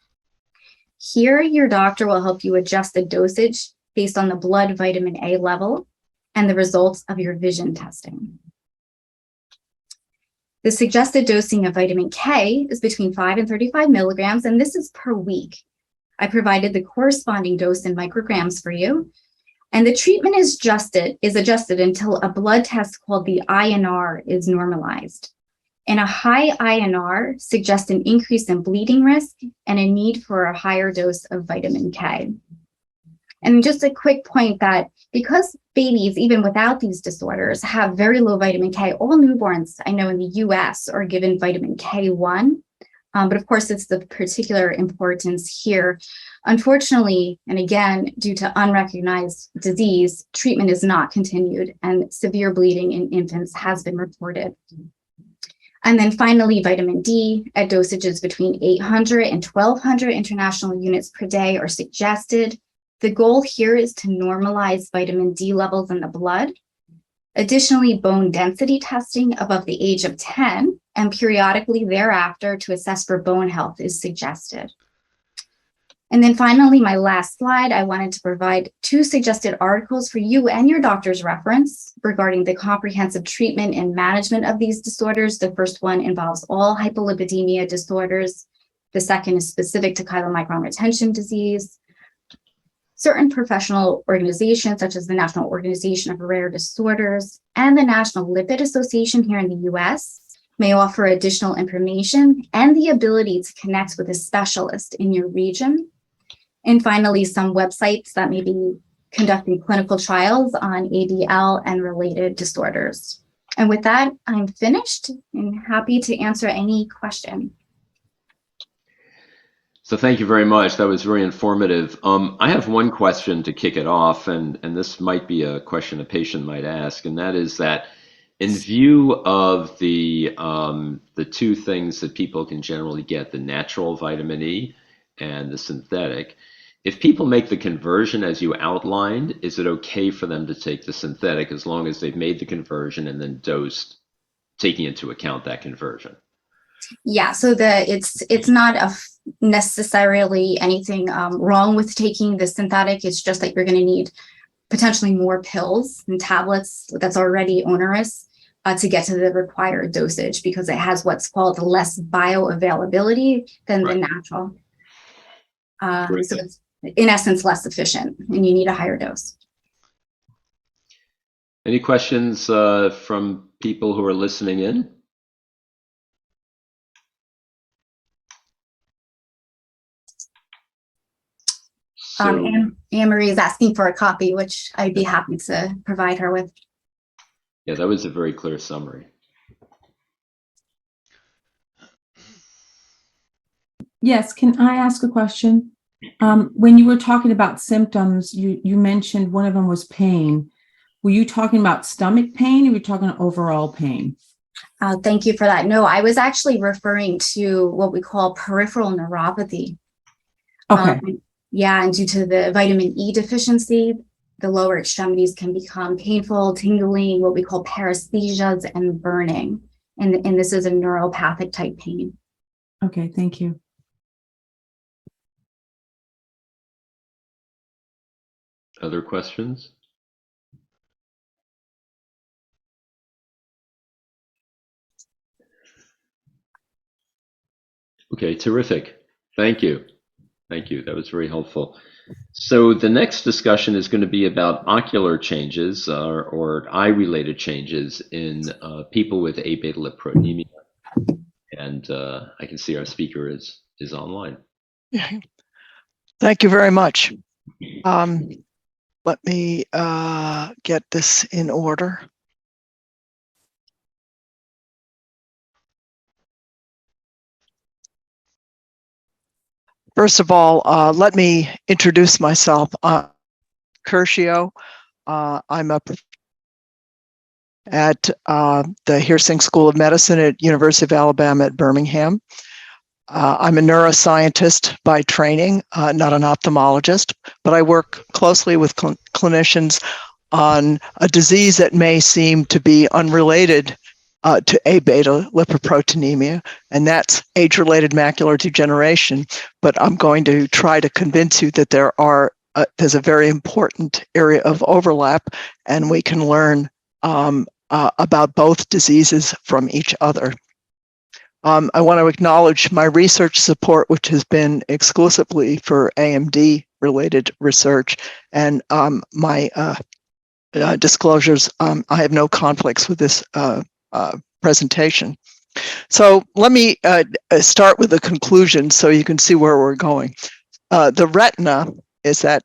Here, your doctor will help you adjust the dosage based on the blood vitamin A level and the results of your vision testing. The suggested dosing of vitamin K is between 5 and 35 milligrams, and this is per week. I provided the corresponding dose in micrograms for you, and the treatment is adjusted until a blood test called the INR is normalized. And a high INR suggests an increase in bleeding risk and a need for a higher dose of vitamin K. And just a quick point that because babies, even without these disorders, have very low vitamin K, all newborns I know in the US are given vitamin K1, but of course it's the particular importance here. Unfortunately, and again, due to unrecognized disease, treatment is not continued and severe bleeding in infants has been reported. And then finally, vitamin D at dosages between 800 and 1,200 international units per day are suggested. The goal here is to normalize vitamin D levels in the blood. Additionally, bone density testing above the age of 10 and periodically thereafter to assess for bone health is suggested. And then finally, my last slide, I wanted to provide 2 suggested articles for you and your doctor's reference regarding the comprehensive treatment and management of these disorders. The first one involves all hypolipidemia disorders. The second is specific to chylomicron retention disease. Certain professional organizations, such as the National Organization of Rare Disorders and the National Lipid Association here in the US, may offer additional information and the ability to connect with a specialist in your region. And finally, some websites that may be conducting clinical trials on ABL and related disorders. And with that, I'm finished and happy to answer any question. So thank you very much. That was very informative. I have one question to kick it off, and this might be a question a patient might ask, and that is that in view of the 2 things that people can generally get, the natural vitamin E and the synthetic, if people make the conversion as you outlined, is it okay for them to take the synthetic as long as they've made the conversion and then dosed, taking into account that conversion? Yeah, so it's not necessarily anything wrong with taking the synthetic. It's just that you're going to need potentially more pills and tablets that's already onerous to get to the required dosage, because it has what's called less bioavailability than the natural. So it's in essence less efficient, and you need a higher dose. Any questions from people who are listening in? Anne-Marie is asking for a copy, which I'd be happy to provide her with. Yeah, that was a very clear summary. Yes, can I ask a question? When you were talking about symptoms, you mentioned one of them was pain. Were you talking about stomach pain, or were you talking overall pain? Thank you for that. No, I was actually referring to what we call peripheral neuropathy. Okay. Yeah, and due to the vitamin E deficiency, the lower extremities can become painful, tingling, what we call paresthesias, and burning. And this is a neuropathic type pain. Okay, thank you. Other questions? Okay, terrific. Thank you. Thank you. That was very helpful. So the next discussion is going to be about ocular changes or eye-related changes in people with Abetalipoproteinemia. And I can see our speaker is online. Yeah. Thank you very much. Let me get this in order. First of all, let me introduce myself. Curcio. I'm a at the Heersing School of Medicine at University of Alabama at Birmingham. I'm a neuroscientist by training, not an ophthalmologist, but I work closely with clinicians on a disease that may seem to be unrelated to Abetalipoproteinemia, and that's age-related macular degeneration. But I'm going to try to convince you that there's a very important area of overlap, and we can learn about both diseases from each other. I want to acknowledge my research support, which has been exclusively for AMD-related research, and my disclosures. I have no conflicts with this presentation. So let me start with the conclusion so you can see where we're going. The retina is that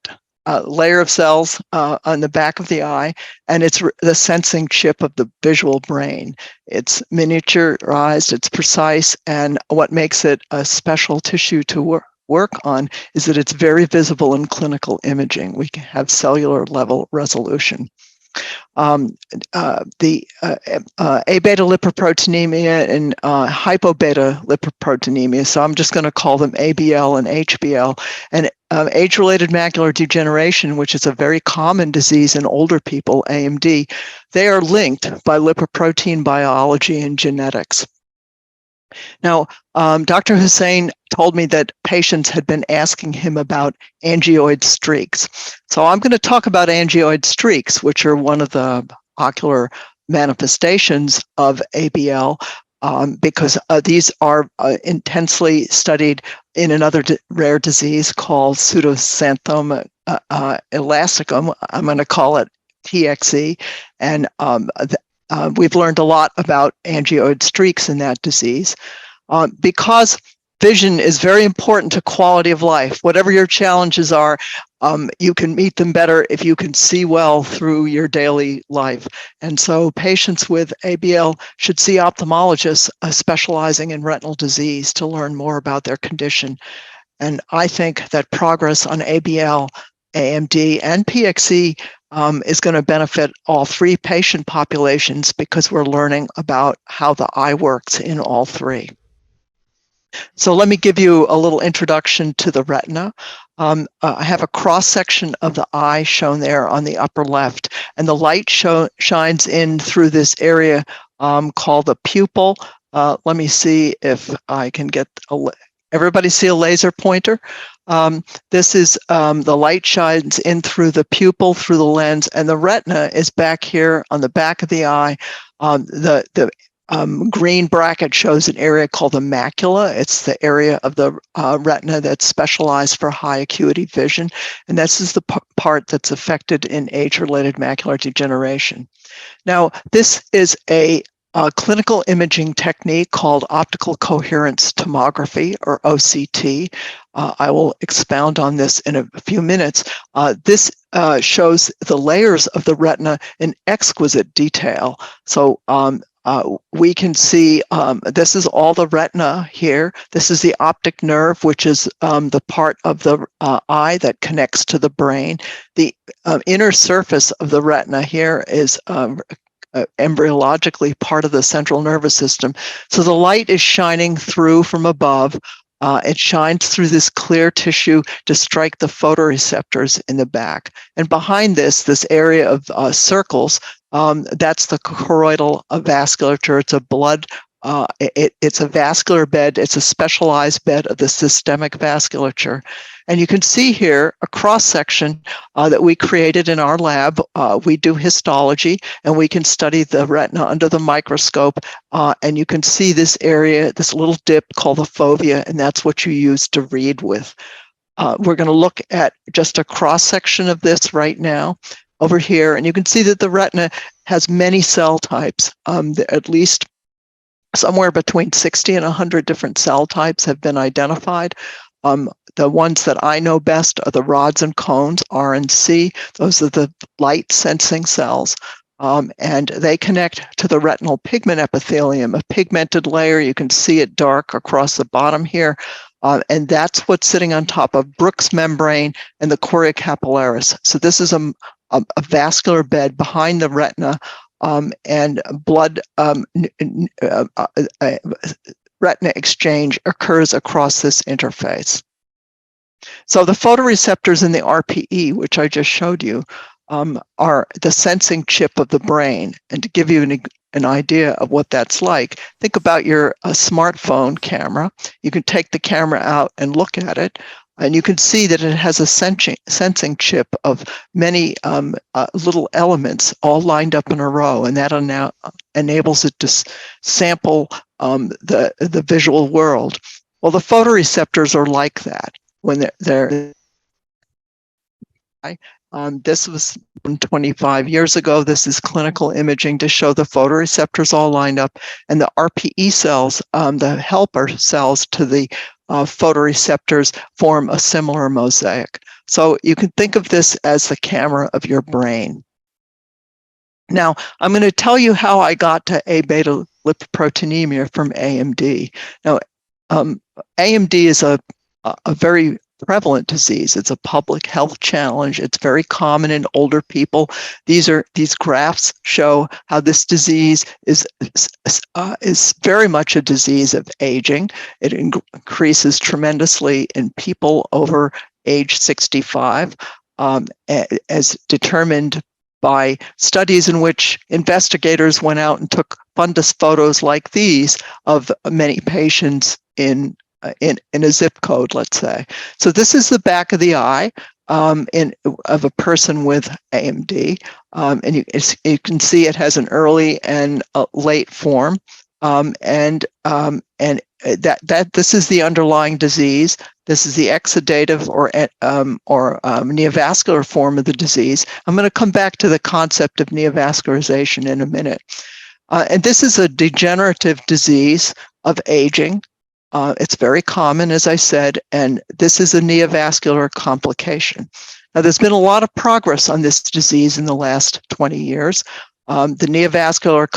layer of cells on the back of the eye, and it's the sensing chip of the visual brain. It's miniaturized, it's precise, and what makes it a special tissue to work on is that it's very visible in clinical imaging. We can have cellular level resolution. The Abetalipoproteinemia and Hypobetalipoproteinemia, so I'm just going to call them ABL and HBL, and age-related macular degeneration, which is a very common disease in older people, AMD, they are linked by lipoprotein biology and genetics. Now, Dr. Hussain told me that patients had been asking him about angioid streaks. So I'm going to talk about angioid streaks, which are one of the ocular manifestations of ABL, because these are intensely studied in another rare disease called pseudoxanthoma elasticum. I'm going to call it TXE, and we've learned a lot about angioid streaks in that disease. Because vision is very important to quality of life. Whatever your challenges are, you can meet them better if you can see well through your daily life. And so patients with ABL should see ophthalmologists specializing in retinal disease to learn more about their condition. And I think that progress on ABL, AMD, and PXE is going to benefit all three patient populations because we're learning about how the eye works in all three. So let me give you a little introduction to the retina. I have a cross section of the eye shown there on the upper left, and the light shines in through this area called the pupil. Let me see if I can get everybody see a laser pointer? This is the light shines in through the pupil, through the lens, and the retina is back here on the back of the eye. The green bracket shows an area called the macula. It's the area of the retina that's specialized for high acuity vision. And this is the part that's affected in age-related macular degeneration. Now, this is a clinical imaging technique called optical coherence tomography, or OCT. I will expound on this in a few minutes. This shows the layers of the retina in exquisite detail. So we can see this is all the retina here. This is the optic nerve, which is the part of the eye that connects to the brain. The inner surface of the retina here is embryologically part of the central nervous system. So the light is shining through from above. It shines through this clear tissue to strike the photoreceptors in the back. And behind this area of circles, that's the choroidal vasculature. It's a blood, it's a vascular bed. It's a specialized bed of the systemic vasculature. And you can see here a cross section that we created in our lab. We do histology, and we can study the retina under the microscope. And you can see this area, this little dip called the fovea, and that's what you use to read with. We're going to look at just a cross section of this right now over here. And you can see that the retina has many cell types. At least somewhere between 60 and 100 different cell types have been identified. The ones that I know best are the rods and cones, R and C. Those are the light sensing cells. And they connect to the retinal pigment epithelium, a pigmented layer. You can see it dark across the bottom here. And that's what's sitting on top of Bruch's membrane and the chorea capillaris. So this is a vascular bed behind the retina, and blood retina exchange occurs across this interface. So the photoreceptors in the RPE, which I just showed you, are the sensing chip of the brain. And to give you an idea of what that's like, think about your smartphone camera. You can take the camera out and look at it, and you can see that it has a sensing chip of many little elements all lined up in a row, and that now enables it to sample the visual world. Well, the photoreceptors are like that. When they're this was 25 years ago. This is clinical imaging to show the photoreceptors all lined up, and the RPE cells, the helper cells to the photoreceptors, form a similar mosaic. So you can think of this as the camera of your brain. Now, I'm going to tell you how I got to Abetalipoproteinemia from AMD. Now, AMD is a very prevalent disease. It's a public health challenge. It's very common in older people. These graphs show how this disease is very much a disease of aging. It increases tremendously in people over age 65, as determined by studies in which investigators went out and took fundus photos like these of many patients in a zip code, let's say. So this is the back of the eye of a person with AMD, and you can see it has an early and late form, and this is the underlying disease. This is the exudative or neovascular form of the disease. I'm going to come back to the concept of neovascularization in a minute. And this is a degenerative disease of aging. It's very common, as I said, and this is a neovascular complication. Now, there's been a lot of progress on this disease in the last 20 years. The neovascular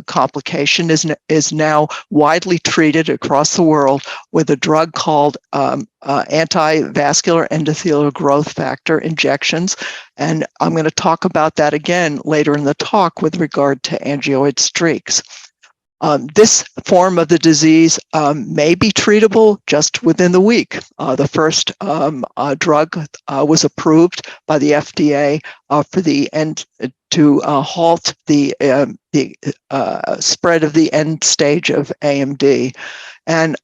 complication is now widely treated across the world with a drug called anti-vascular endothelial growth factor injections. And I'm going to talk about that again later in the talk with regard to angioid streaks. This form of the disease may be treatable just within the week. The first drug was approved by the FDA for the end to halt the spread of the end stage of AMD. And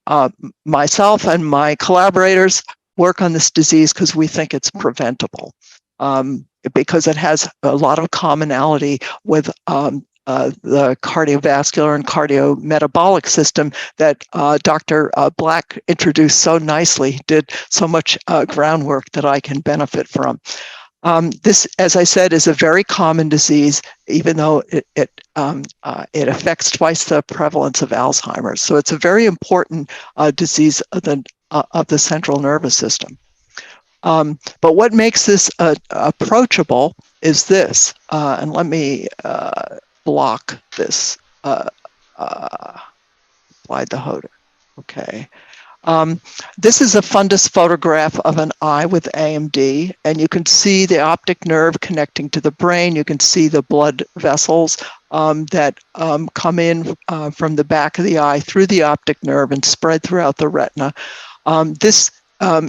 myself and my collaborators work on this disease because we think it's preventable, because it has a lot of commonality with the cardiovascular and cardiometabolic system that Dr. Black introduced so nicely, did so much groundwork that I can benefit from. This, as I said, is a very common disease, even though it affects twice the prevalence of Alzheimer's. So it's a very important disease of the central nervous system. But what makes this approachable is this, and let me block this, slide the holder, okay. This is a fundus photograph of an eye with AMD, and you can see the optic nerve connecting to the brain. You can see the blood vessels that come in from the back of the eye through the optic nerve and spread throughout the retina. This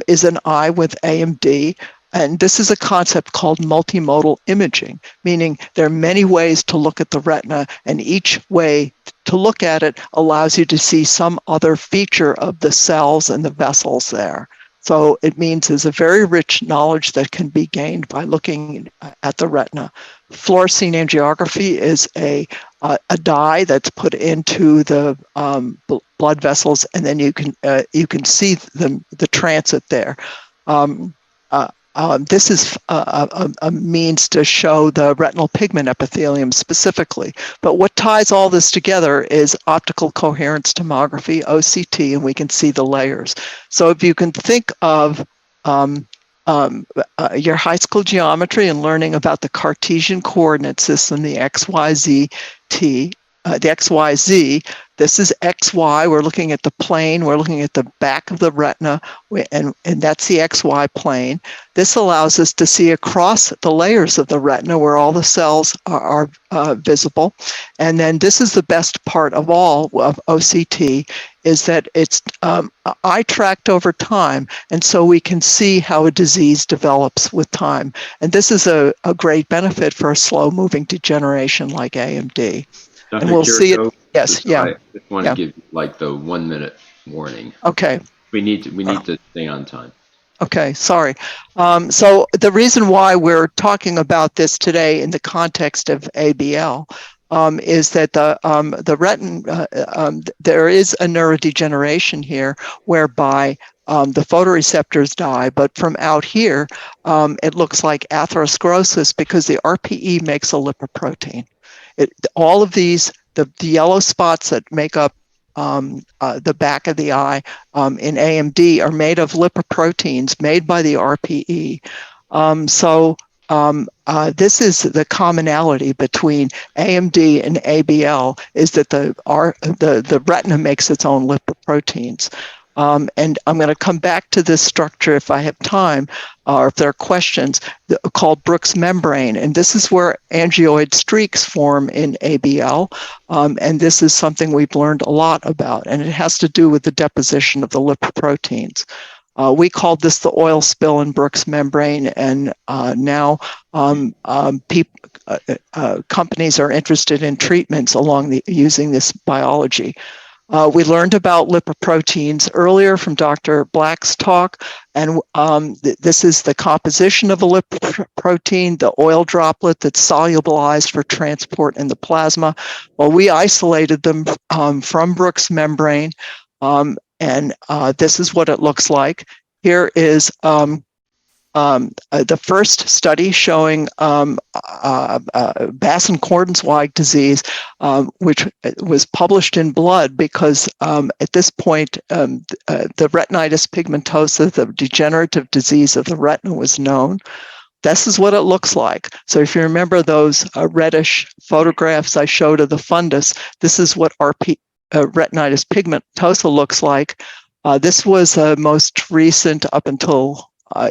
is an eye with AMD, and this is a concept called multimodal imaging, meaning there are many ways to look at the retina, and each way to look at it allows you to see some other feature of the cells and the vessels there. So it means there's a very rich knowledge that can be gained by looking at the retina. Fluorescein angiography is a dye that's put into the blood vessels, and then you can see the transit there. This is a means to show the retinal pigment epithelium specifically. But what ties all this together is optical coherence tomography, OCT, and we can see the layers. So if you can think of your high school geometry and learning about the Cartesian coordinate system, the XYZ, this is XY. We're looking at the plane. We're looking at the back of the retina, and that's the XY plane. This allows us to see across the layers of the retina where all the cells are visible. And then this is the best part of all of OCT, is that it's eye tracked over time, and so we can see how a disease develops with time. And this is a great benefit for a slow-moving degeneration like AMD. Dr. And we'll see it. Yes, yeah. I just want to give like the 1 minute warning. Okay. We need to stay on time. Okay, sorry. So the reason why we're talking about this today in the context of ABL is that the retina, there is a neurodegeneration here whereby the photoreceptors die, but from out here, it looks like atherosclerosis because the RPE makes a lipoprotein. All of these, the yellow spots that make up the back of the eye in AMD are made of lipoproteins made by the RPE. This is the commonality between AMD and ABL, is that the retina makes its own lipoproteins. And I'm going to come back to this structure if I have time, or if there are questions, called Brooks membrane. And this is where angioid streaks form in ABL. And this is something we've learned a lot about, and it has to do with the deposition of the lipoproteins. We called this the oil spill in Brooks membrane, and now companies are interested in treatments using this biology. We learned about lipoproteins earlier from Dr. Black's talk, and this is the composition of a lipoprotein, the oil droplet that's solubilized for transport in the plasma. Well, we isolated them from Brooks membrane, and this is what it looks like. Here is the first study showing Bassen-Corzensweg disease, which was published in Blood because at this point, the retinitis pigmentosa, the degenerative disease of the retina, was known. This is what it looks like. So if you remember those reddish photographs I showed of the fundus, this is what retinitis pigmentosa looks like. This was most recent up until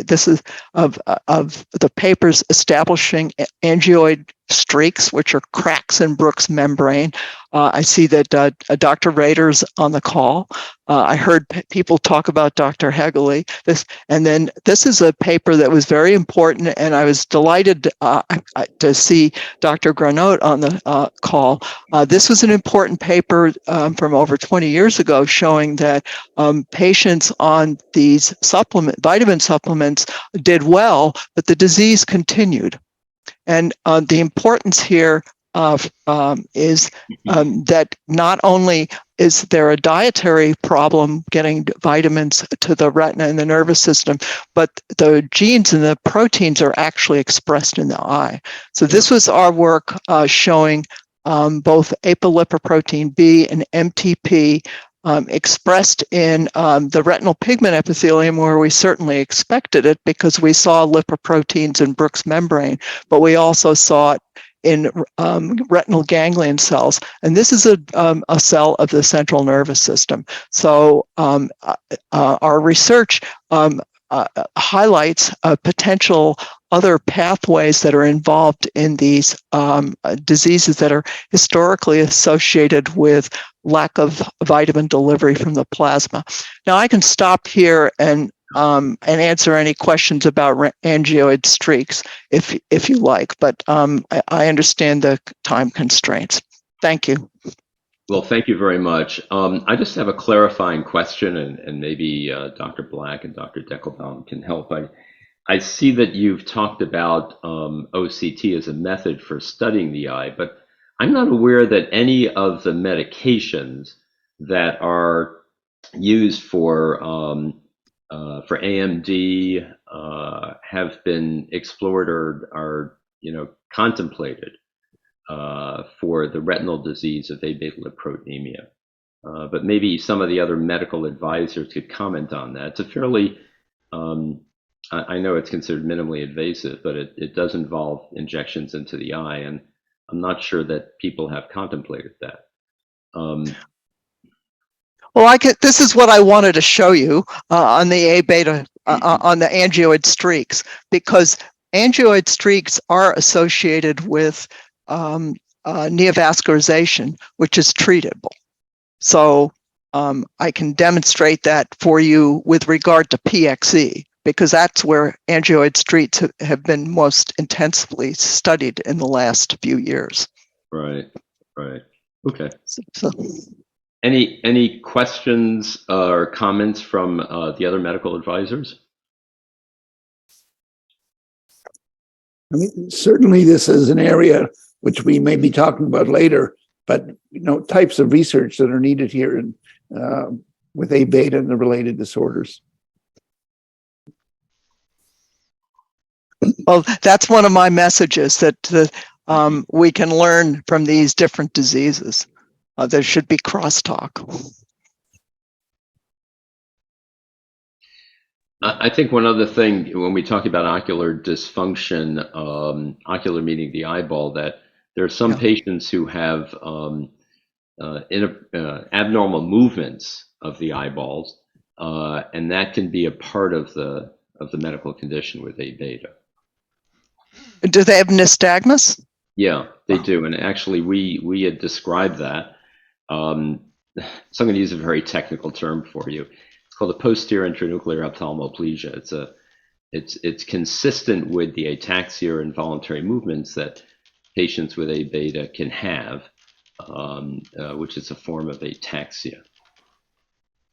this is of the papers establishing angioid streaks, which are cracks in Brooks membrane. I see that Dr. Rader's on the call. I heard people talk about Dr. Hegley. This is a paper that was very important, and I was delighted to see Dr. Granote on the call. This was an important paper from over 20 years ago showing that patients on these vitamin supplements did well, but the disease continued. And the importance here is that not only is there a dietary problem getting vitamins to the retina and the nervous system, but the genes and the proteins are actually expressed in the eye. So this was our work showing both apolipoprotein B and MTP expressed in the retinal pigment epithelium, where we certainly expected it because we saw lipoproteins in Brooks membrane, but we also saw it in retinal ganglion cells. And this is a cell of the central nervous system. So our research highlights potential other pathways that are involved in these diseases that are historically associated with lack of vitamin delivery from the plasma. Now I can stop here and answer any questions about angioid streaks if you like, but I understand the time constraints. Thank you. Well, thank you very much. I just have a clarifying question, and maybe Dr. Black and Dr. Deckelbaum can help. I see that you've talked about OCT as a method for studying the eye, but I'm not aware that any of the medications that are used for AMD have been explored or are contemplated for the retinal disease of abetalipoproteinemia. But maybe some of the other medical advisors could comment on that. It's a fairly, I know it's considered minimally invasive, but it does involve injections into the eye, and I'm not sure that people have contemplated that. Well, this is what I wanted to show you on the A-beta, on the angioid streaks, because angioid streaks are associated with neovascularization, which is treatable. So I can demonstrate that for you with regard to PXE, because that's where angioid streaks have been most intensively studied in the last few years. Right. Okay. So. Any questions or comments from the other medical advisors? I mean, certainly this is an area which we may be talking about later, but types of research that are needed here in, with A-beta and the related disorders. Well, that's one of my messages, that we can learn from these different diseases. There should be crosstalk. I think one other thing, when we talk about ocular dysfunction, ocular meaning the eyeball, that there are some patients who have abnormal movements of the eyeballs, and that can be a part of the medical condition with A-beta. Do they have nystagmus? Yeah, they do, and actually we had described that. So I'm going to use a very technical term for you. It's called a posterior intranuclear ophthalmoplegia. It's consistent with the ataxia or involuntary movements that patients with A-beta can have, which is a form of ataxia.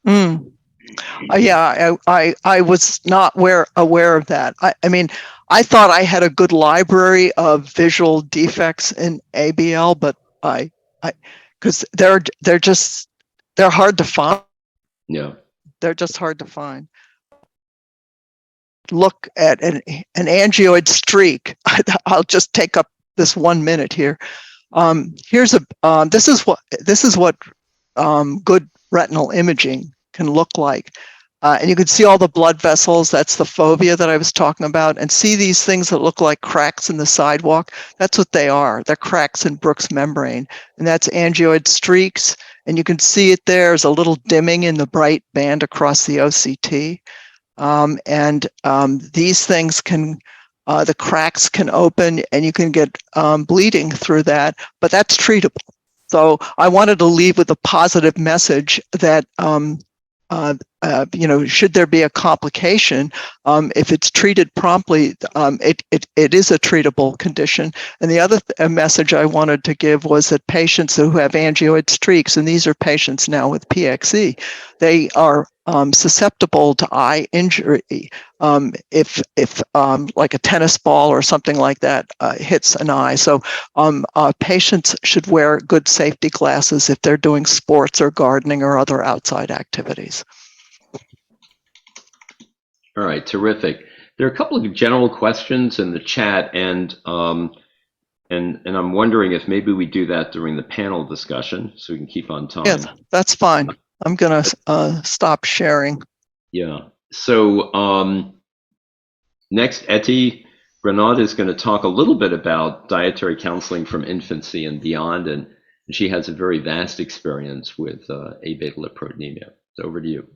Yeah, I was not aware of that. I mean, I thought I had a good library of visual defects in ABL, but because they're hard to find. Yeah, they're just hard to find. Look at an angioid streak. I'll just take up this 1 minute here. Here's this is what good retinal imaging can look like. And you can see all the blood vessels. That's the fovea that I was talking about. And see these things that look like cracks in the sidewalk? That's what they are. They're cracks in Brooks membrane. And that's angioid streaks. And you can see it there. There's a little dimming in the bright band across the OCT. These things can The cracks can open and you can get bleeding through that, but that's treatable. So I wanted to leave with a positive message that, should there be a complication, if it's treated promptly, it is a treatable condition. And the other message I wanted to give was that patients who have angioid streaks, and these are patients now with PXE, they are susceptible to eye injury if like a tennis ball or something like that hits an eye. So patients should wear good safety glasses if they're doing sports or gardening or other outside activities. All right, terrific. There are a couple of general questions in the chat, and I'm wondering if maybe we do that during the panel discussion so we can keep on time. Yeah, that's fine. I'm going to stop sharing. Yeah. So next, Etty Renaud is going to talk a little bit about dietary counseling from infancy and beyond, and she has a very vast experience with abetalipoproteinemia. So over to you.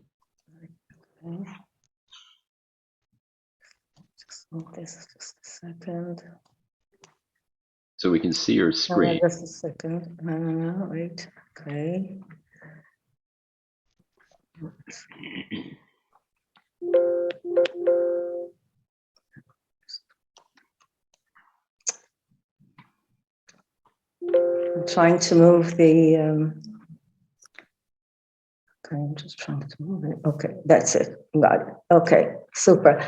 Okay. Just a second. So we can see your screen. Just a second. Wait. Okay. I'm trying to move the. Okay, I'm just trying to move it. Okay, that's it. Got it. Okay, super.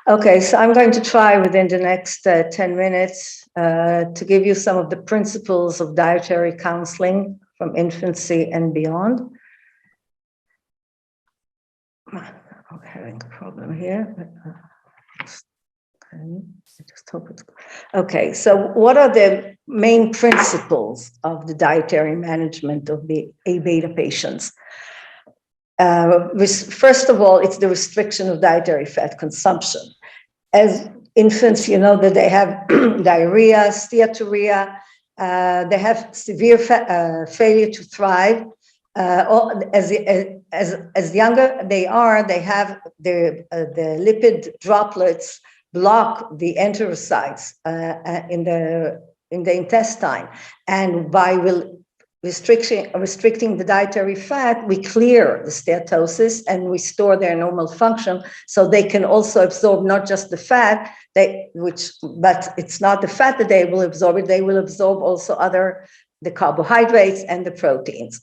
Okay, so I'm going to try within the next 10 minutes to give you some of the principles of dietary counseling from infancy and beyond. I'm having a problem here. Okay, I just hope it's okay. So, what are the main principles of the dietary management of the A beta patients? First of all, it's the restriction of dietary fat consumption. As infants, you know that they have diarrhea, steatorrhea, they have severe failure to thrive. As younger they are, they have the lipid droplets block the enterocytes in the intestine, and by restricting the dietary fat, we clear the steatosis and restore their normal function, so they can also absorb not just the fat, but it's not the fat that they will absorb it, they will absorb also the carbohydrates and the proteins.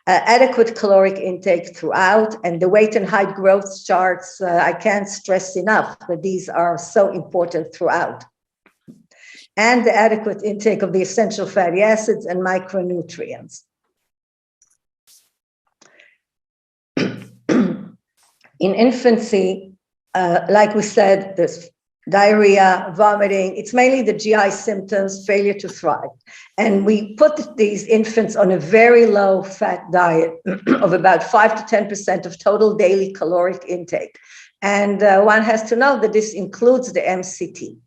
Adequate caloric intake throughout, and the weight and height growth charts, I can't stress enough that these are so important throughout. And the adequate intake of the essential fatty acids and micronutrients. In infancy, like we said, there's diarrhea, vomiting, it's mainly the GI symptoms, failure to thrive. And we put these infants on a very low fat diet of about 5 to 10% of total daily caloric intake. And one has to know that this includes the MCT.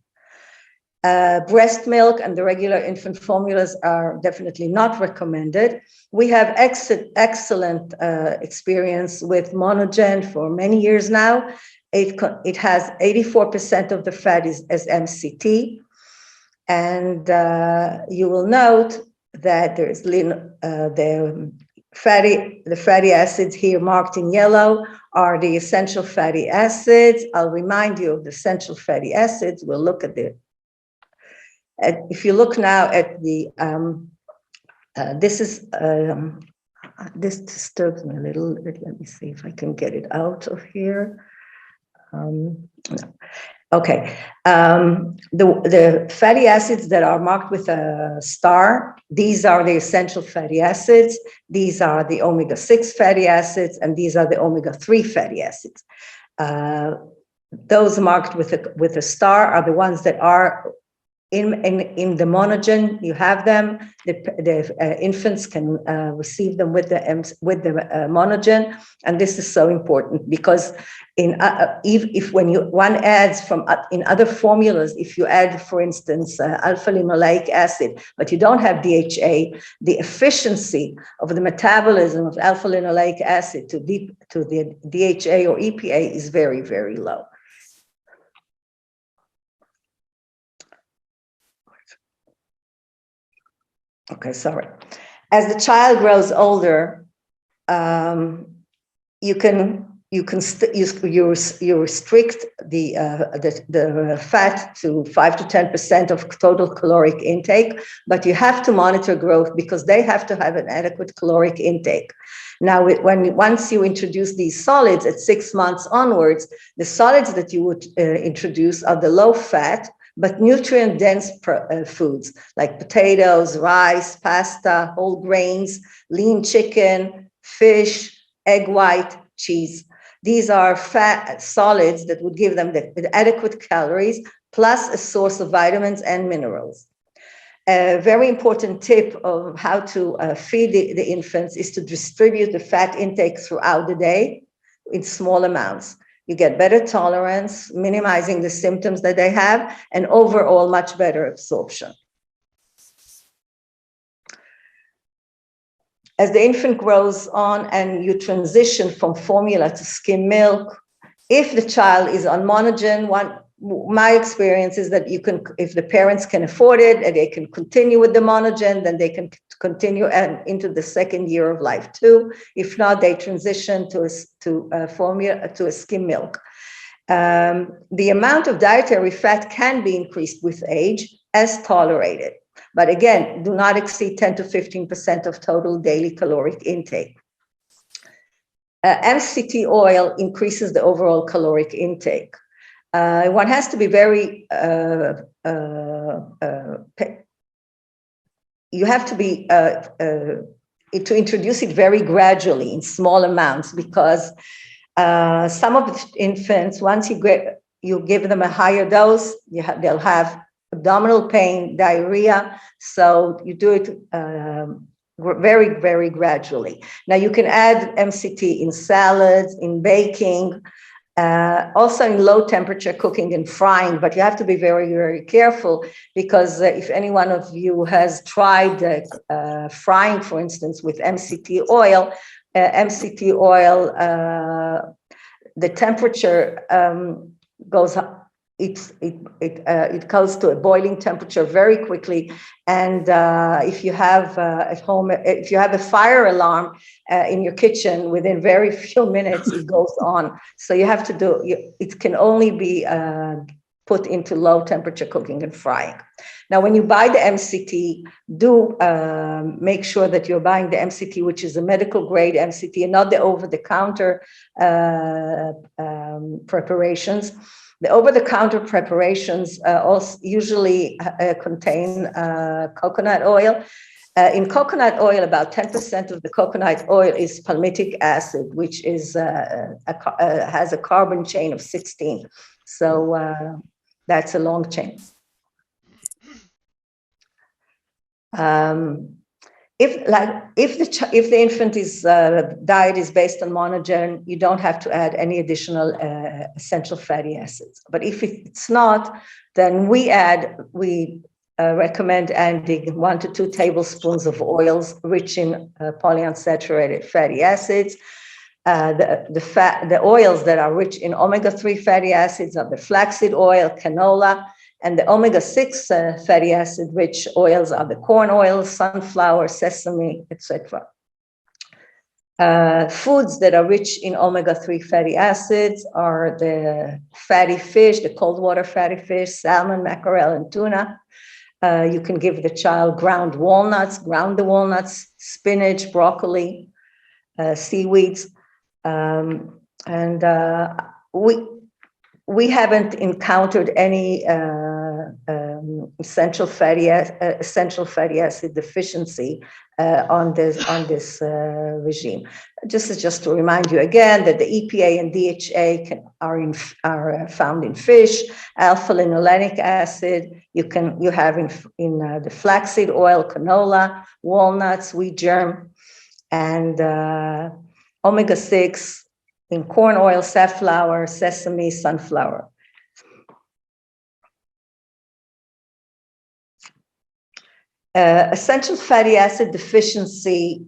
Breast milk and the regular infant formulas are definitely not recommended. We have excellent experience with Monogen for many years now. It has 84% of the fat as MCT. And you will note that there's the fatty acids here marked in yellow are the essential fatty acids. I'll remind you of the essential fatty acids. We'll look at if you look now at the, this disturbs me a little bit. Let me see if I can get it out of here. No. Okay, the fatty acids that are marked with a star, these are the essential fatty acids, these are the omega-6 fatty acids, and these are the omega-3 fatty acids. Those marked with a star are the ones that are in the Monogen. You have them. The infants can receive them with the Monogen, and this is so important because if when one adds from in other formulas, if you add, for instance, alpha-linoleic acid, but you don't have DHA, the efficiency of the metabolism of alpha-linoleic acid to the DHA or EPA is very, very low. Okay, sorry. As the child grows older, you restrict the fat to 5 to 10% of total caloric intake, but you have to monitor growth because they have to have an adequate caloric intake. Now, once you introduce these solids at 6 months onwards, the solids that you would introduce are the low fat but nutrient dense foods like potatoes, rice, pasta, whole grains, lean chicken, fish, egg white, cheese. These are fat solids that would give them the adequate calories plus a source of vitamins and minerals. A very important tip of how to feed the infants is to distribute the fat intake throughout the day in small amounts. You get better tolerance, minimizing the symptoms that they have, and overall much better absorption. As the infant grows on and you transition from formula to skim milk, if the child is on monogen, my experience is that you can, if the parents can afford it and they can continue with the monogen, then they can continue into the second year of life too. If not, they transition to a skim milk. The amount of dietary fat can be increased with age as tolerated, but again, do not exceed 10 to 15% of total daily caloric intake. MCT oil increases the overall caloric intake. One has to be very, you have to be, to introduce it very gradually in small amounts because some of the infants, once you give them a higher dose, they'll have abdominal pain, diarrhea, so you do it very, very gradually. Now you can add MCT in salads, in baking, also in low temperature cooking and frying, but you have to be very, very careful because if any one of you has tried frying, for instance, with MCT oil, the temperature goes up. It goes to a boiling temperature very quickly, and if you have at home, if you have a fire alarm in your kitchen, within very few minutes it goes on. So you have to do. It can only be put into low temperature cooking and frying. Now, when you buy the MCT, do make sure that you're buying the MCT, which is a medical grade MCT, and not the over-the-counter preparations. The over-the-counter preparations also usually contain coconut oil. In coconut oil, about 10% of the coconut oil is palmitic acid, which is has a carbon chain of 16. So that's a long chain. If the infant diet is based on monogen, you don't have to add any additional essential fatty acids. But if it's not, then we recommend adding 1 to 2 tablespoons of oils rich in polyunsaturated fatty acids. The oils that are rich in omega-3 fatty acids are the flaxseed oil, canola, and the omega-6 fatty acid rich oils are the corn oil, sunflower, sesame, etc. Foods that are rich in omega-3 fatty acids are the fatty fish, the cold water fatty fish, salmon, mackerel, and tuna. You can give the child ground the walnuts, spinach, broccoli, seaweeds, and we haven't encountered any essential fatty acid deficiency on this regime. Just to remind you again that the EPA and DHA are found in fish. Alpha-linolenic acid you have in the flaxseed oil, canola, walnuts, wheat germ, and omega-6 in corn oil, safflower, sesame, sunflower. Essential fatty acid deficiency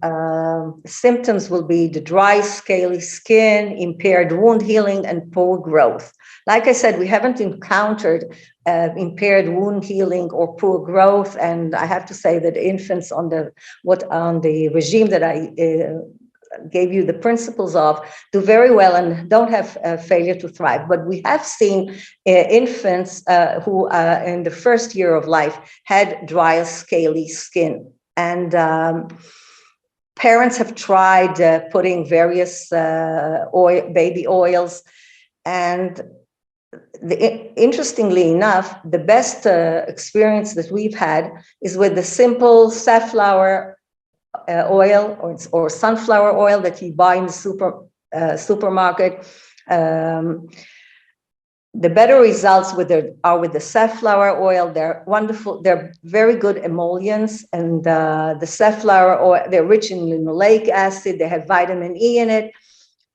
symptoms will be the dry, scaly skin, impaired wound healing, and poor growth. Like I said, we haven't encountered impaired wound healing or poor growth, and I have to say that infants on the regime that I gave you the principles of do very well and don't have failure to thrive. But we have seen infants who in the first year of life had dry, scaly skin, and parents have tried putting various baby oils, and interestingly enough, the best experience that we've had is with the simple safflower oil or sunflower oil that you buy in the supermarket. The better results are with the safflower oil. They're wonderful. They're very good emollients, and the safflower oil, they're rich in linoleic acid. They have vitamin E in it.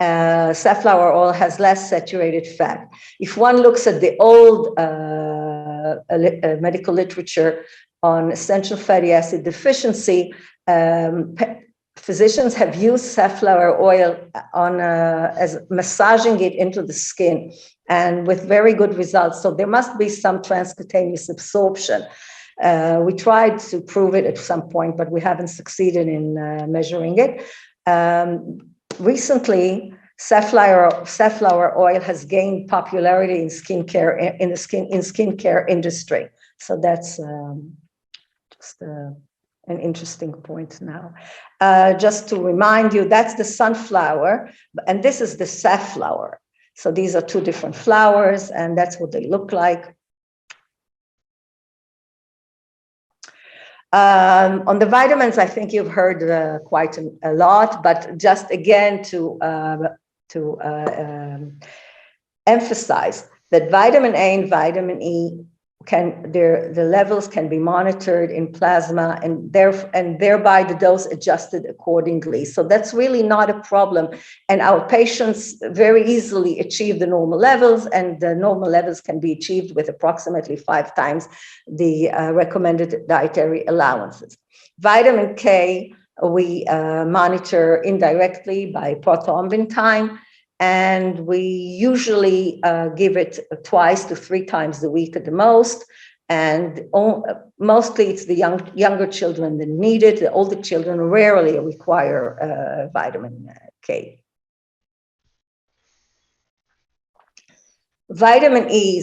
Safflower oil has less saturated fat. If one looks at the old medical literature on essential fatty acid deficiency, physicians have used safflower oil as massaging it into the skin, and with very good results. So there must be some transcutaneous absorption. We tried to prove it at some point, but we haven't succeeded in measuring it. Recently, safflower oil has gained popularity in skincare in skincare industry. So that's just an interesting point now. Just to remind you, that's the sunflower, and this is the safflower. So these are two different flowers, and that's what they look like. On the vitamins, I think you've heard quite a lot, but just again to emphasize that vitamin A and vitamin E the levels can be monitored in plasma, and thereby the dose adjusted accordingly. So that's really not a problem. And our patients very easily achieve the normal levels, and the normal levels can be achieved with approximately 5 times the recommended dietary allowances. Vitamin K, we monitor indirectly by prothrombin time, and we usually give it 2 to 3 times a week at the most. And mostly it's the younger children that need it. The older children rarely require vitamin K. Vitamin E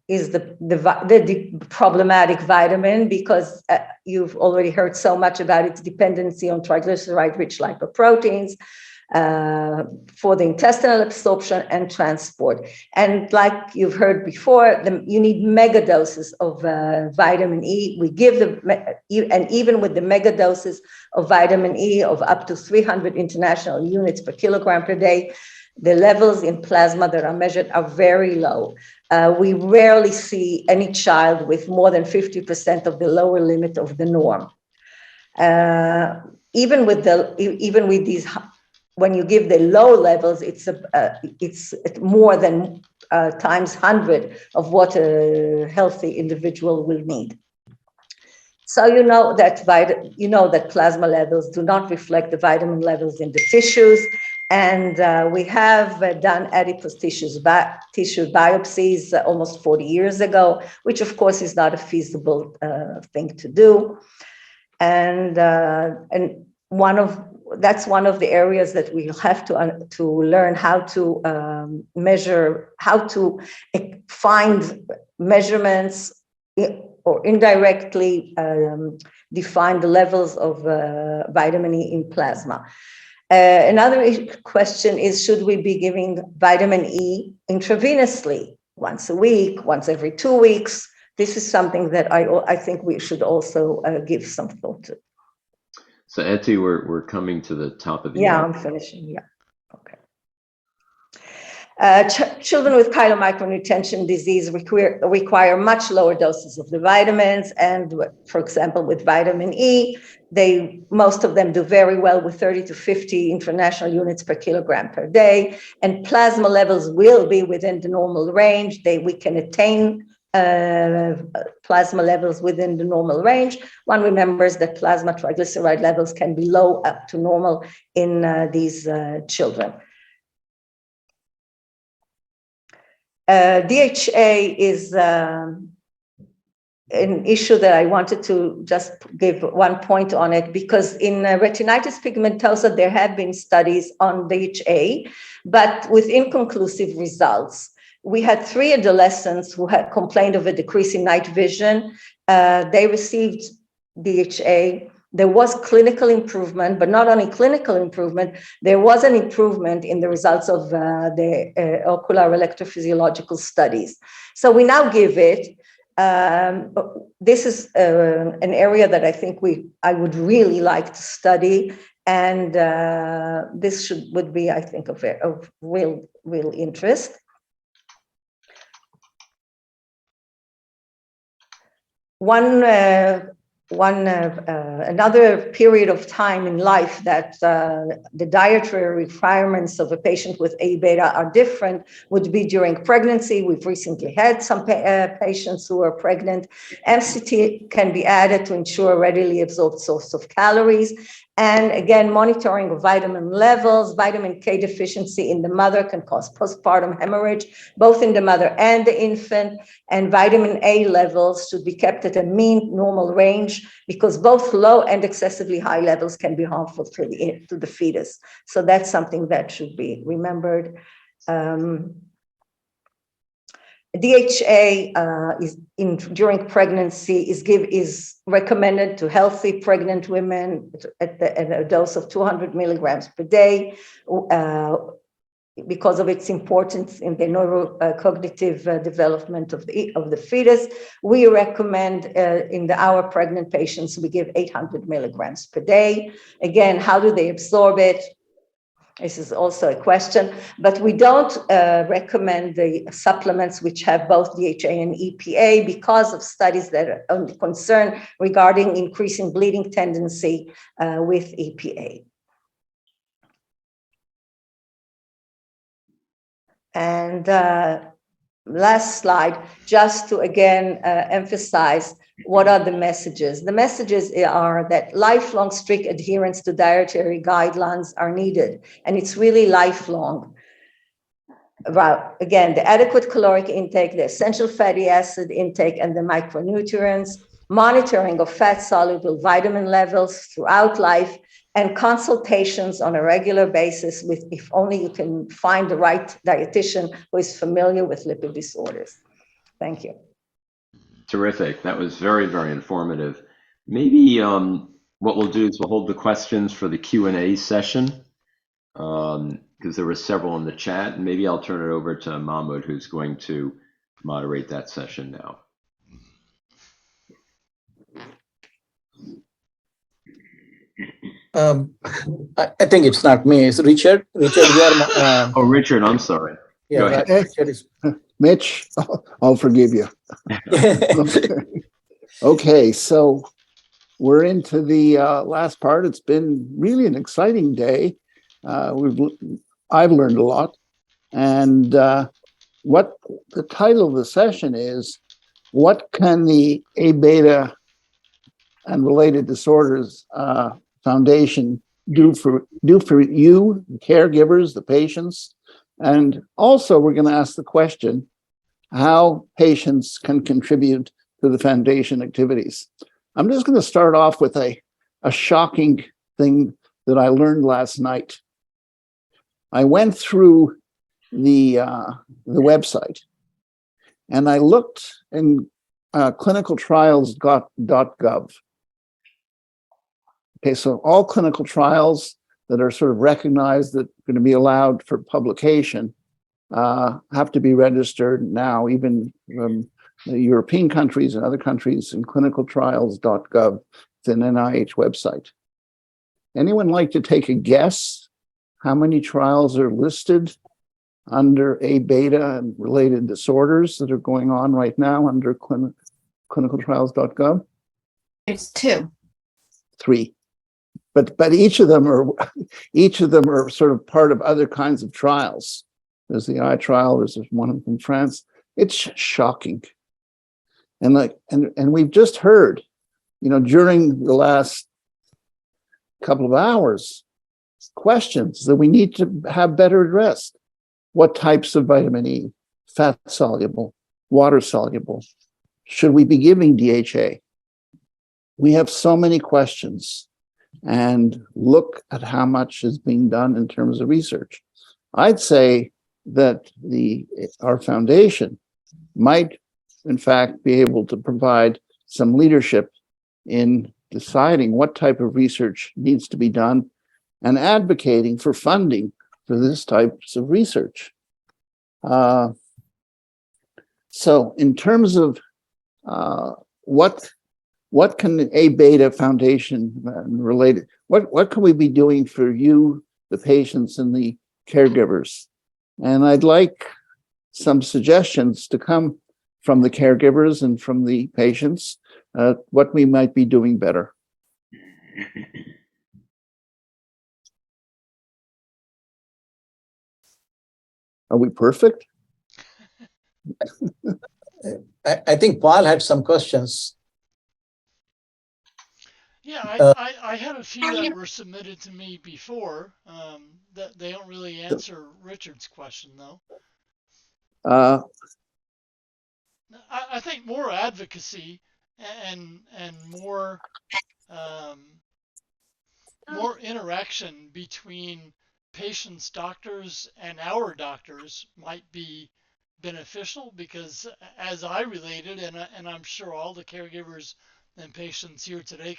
is the problematic vitamin because you've already heard so much about its dependency on triglyceride-rich lipoproteins for the intestinal absorption and transport. And like you've heard before, you need mega doses of vitamin E. We give and even with the mega doses of vitamin E of up to 300 international units per kilogram per day, the levels in plasma that are measured are very low. We rarely see any child with more than 50% of the lower limit of the norm. Even with these, when you give the low levels, it's more than times 100 of what a healthy individual will need. So you know that plasma levels do not reflect the vitamin levels in the tissues, and we have done adipose tissue biopsies almost 40 years ago, which of course is not a feasible thing to do, and that's one of the areas that we'll have to learn how to measure, how to find measurements or indirectly define the levels of vitamin E in plasma. Another question is, should we be giving vitamin E intravenously once a week, once every 2 weeks? This is something that I think we should also give some thought to. So Eti, we're coming to the top of the hour. I'm finishing, yeah. Okay. Children with chylomicron retention disease require much lower doses of the vitamins, and for example, with vitamin E, most of them do very well with 30 to 50 international units per kilogram per day, and plasma levels will be within the normal range. We can attain plasma levels within the normal range. One remembers that plasma triglyceride levels can be low up to normal in these children. DHA is an issue that I wanted to just give one point on it, because in retinitis pigmentosa, there have been studies on DHA, but with inconclusive results. We had 3 adolescents who had complained of a decrease in night vision. They received DHA. There was clinical improvement, but not only clinical improvement, there was an improvement in the results of the ocular electrophysiological studies. So we now give it. This is an area that I think I would really like to study, and this would be, I think, of real interest. Another period of time in life that the dietary requirements of a patient with A beta are different would be during pregnancy. We've recently had some patients who are pregnant. MCT can be added to ensure a readily absorbed source of calories. And again, monitoring of vitamin levels. Vitamin K deficiency in the mother can cause postpartum hemorrhage, both in the mother and the infant. And vitamin A levels should be kept at a mean normal range, because both low and excessively high levels can be harmful to the fetus. So that's something that should be remembered. DHA during pregnancy is recommended to healthy pregnant women at a dose of 200 milligrams per day because of its importance in the neurocognitive development of the fetus. We recommend in our pregnant patients, we give 800 milligrams per day. Again, how do they absorb it? This is also a question, but we don't recommend the supplements which have both DHA and EPA because of studies that are concerned regarding increasing bleeding tendency with EPA. And last slide, just to again emphasize what are the messages. The messages are that lifelong strict adherence to dietary guidelines are needed, and it's really lifelong. About, again, the adequate caloric intake, the essential fatty acid intake, and the micronutrients, monitoring of fat-soluble vitamin levels throughout life, and consultations on a regular basis with, if only you can find the right dietitian who is familiar with lipid disorders. Thank you. Terrific. That was very, very informative. Maybe what we'll do is we'll hold the questions for the Q&A session because there were several in the chat. And maybe I'll turn it over to Mahmoud, who's going to moderate that session now. I think it's not me. It's Richard. Richard, you are. Oh, Richard, I'm sorry. Yeah, Go ahead. Richard is. Mitch, I'll forgive you. Okay, so we're into the last part. It's been really an exciting day. I've learned a lot. And what the title of the session is, what can the A beta and related disorders Foundation do for you, the caregivers, the patients? And also we're going to ask the question, how patients can contribute to the foundation activities. I'm just going to start off with a shocking thing that I learned last night. I went through the website and I looked in clinicaltrials.gov. Okay, so all clinical trials that are sort of recognized that are going to be allowed for publication have to be registered now, even the European countries and other countries in clinicaltrials.gov. It's an NIH website. Anyone like to take a guess how many trials are listed under A beta and related disorders that are going on right now under clinicaltrials.gov? There's 2. 3. But each of them are sort of part of other kinds of trials. There's the eye trial. There's one from France. It's shocking. And we've just heard, during the last couple of hours, questions that we need to have better addressed. What types of vitamin E, fat soluble, water soluble, should we be giving DHA? We have so many questions, and look at how much is being done in terms of research. I'd say that our foundation might, in fact, be able to provide some leadership in deciding what type of research needs to be done and advocating for funding for this types of research. So in terms of what can the A Beta Foundation related, what can we be doing for you, the patients and the caregivers? And I'd like some suggestions to come from the caregivers and from the patients, what we might be doing better. Are we perfect? I think Paul had some questions. Yeah, I had a few that were submitted to me before that they don't really answer Richard's question though. I think more advocacy and more more interaction between patients, doctors, and our doctors might be beneficial, because as I related, and I'm sure all the caregivers and patients here today